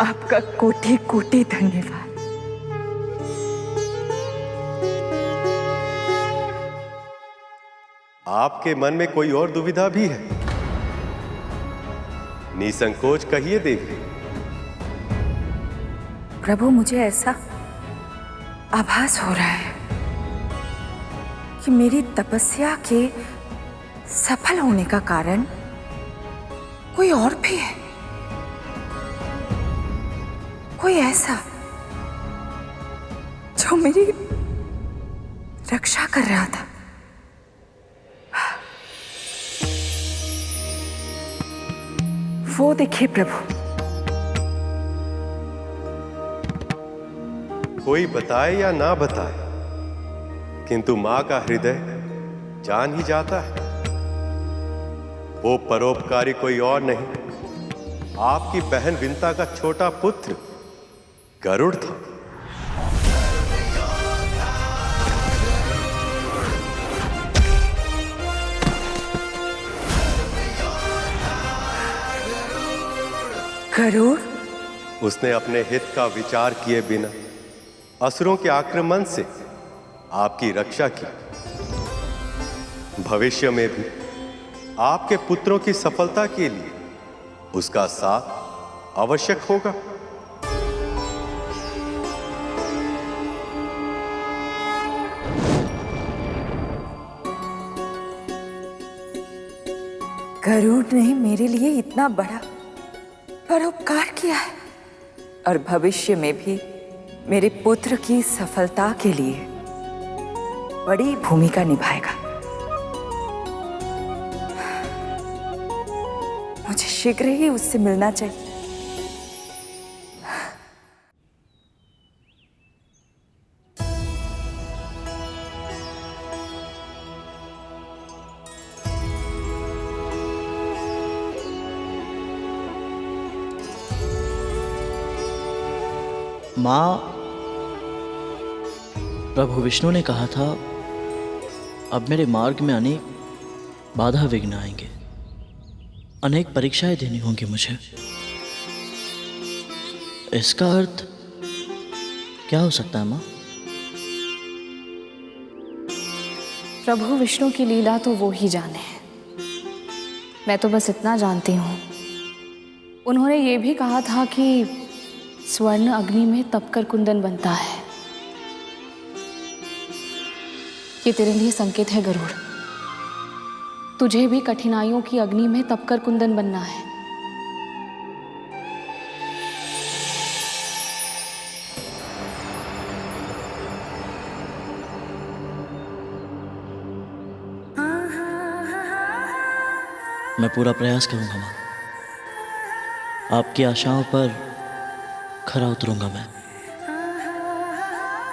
आपका कोटि कोटि धन्यवाद। आपके मन में कोई और दुविधा भी है? निसंकोच कहिए देवी। प्रभु, मुझे ऐसा आभास हो रहा है कि मेरी तपस्या के सफल होने का कारण कोई और भी है, कोई ऐसा जो मेरी रक्षा कर रहा था। वो देखिए प्रभु। कोई बताए या ना बताए, किंतु मां का हृदय जान ही जाता है। वो परोपकारी कोई और नहीं, आपकी बहन विंता का छोटा पुत्र गरुड़ था। गरुड़? उसने अपने हित का विचार किए बिना असुरों के आक्रमण से आपकी रक्षा की। भविष्य में भी आपके पुत्रों की सफलता के लिए उसका साथ आवश्यक होगा। गरुड़ ने मेरे लिए इतना बड़ा परोपकार किया है और भविष्य में भी मेरे पुत्र की सफलता के लिए बड़ी भूमिका निभाएगा। मुझे शीघ्र ही उससे मिलना चाहिए। माँ, प्रभु विष्णु ने कहा था अब मेरे मार्ग में अनेक बाधा विघ्न आएंगे, अनेक परीक्षाएं देनी होंगी मुझे। इसका अर्थ क्या हो सकता है माँ? प्रभु विष्णु की लीला तो वो ही जाने। मैं तो बस इतना जानती हूँ, उन्होंने ये भी कहा था कि स्वर्ण अग्नि में तपकर कुंदन बनता है। ये तेरे लिए संकेत है गरुड़, तुझे भी कठिनाइयों की अग्नि में तपकर कुंदन बनना है। मैं पूरा प्रयास करूंगा माँ, आपकी आशाओं पर खरा उतरूंगा मैं।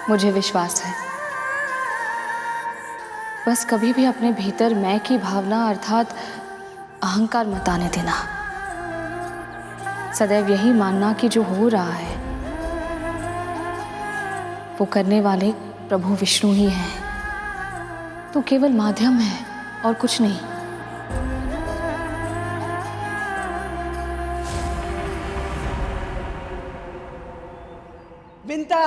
मुझे विश्वास है। बस कभी भी अपने भीतर मैं की भावना अर्थात अहंकार मत आने देना। सदैव यही मानना कि जो हो रहा है वो करने वाले प्रभु विष्णु ही हैं। तो केवल माध्यम है और कुछ नहीं। विंता,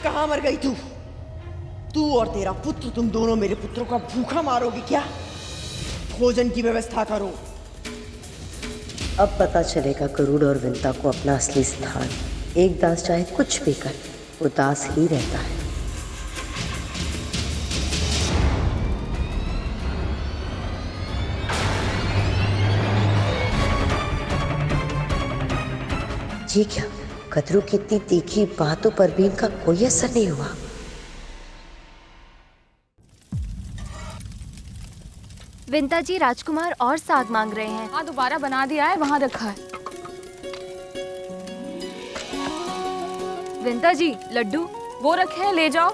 कहां मर गई तू? तू और तेरा पुत्र, तुम दोनों मेरे पुत्रों का भूखा मारोगे क्या? भोजन की व्यवस्था करो। अब पता चलेगा गरुड़ और विंता को अपना असली स्थान। एक दास चाहे कुछ भी करे, वो दास ही रहता है। जी क्या कदरू की इतनी तीखी बातों पर भी इनका कोई असर नहीं हुआ? विंता जी, राजकुमार और साग मांग रहे हैं। हाँ, दोबारा बना दिया है, वहां रखा है। विंता जी, लड्डू वो रखे हैं, ले जाओ।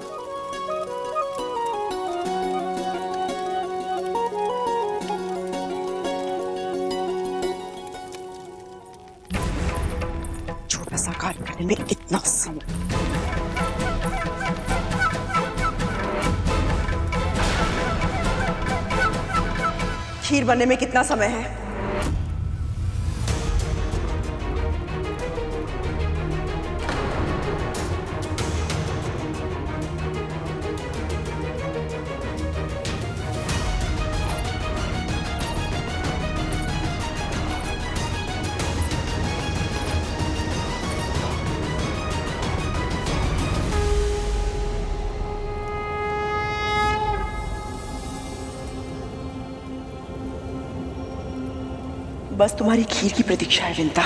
छोटा सा कार्य करने में इतना समय। खीर बनने में कितना समय है? बस तुम्हारी खीर की प्रतीक्षा है विंता।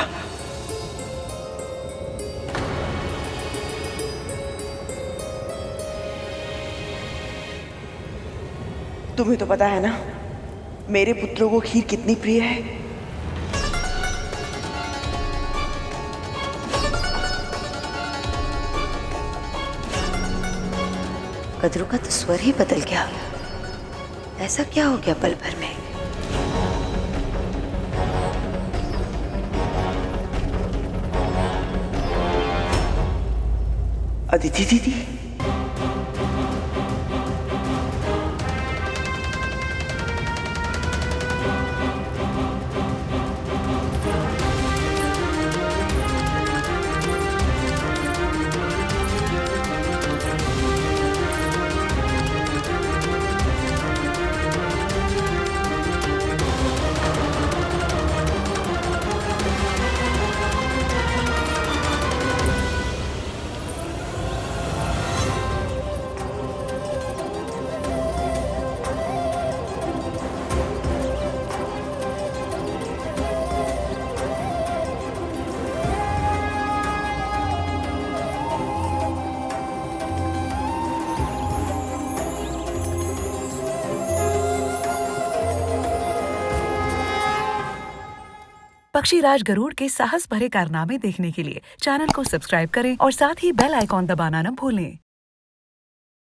तुम्हें तो पता है ना मेरे पुत्रों को खीर कितनी प्रिय है। कदरू का तो स्वर ही बदल गया। ऐसा क्या हो गया पल भर में? अदिति दीदी, पक्षीराज गरुड़ के साहस भरे कारनामे देखने के लिए चैनल को सब्सक्राइब करें और साथ ही बेल आइकॉन दबाना न भूलें।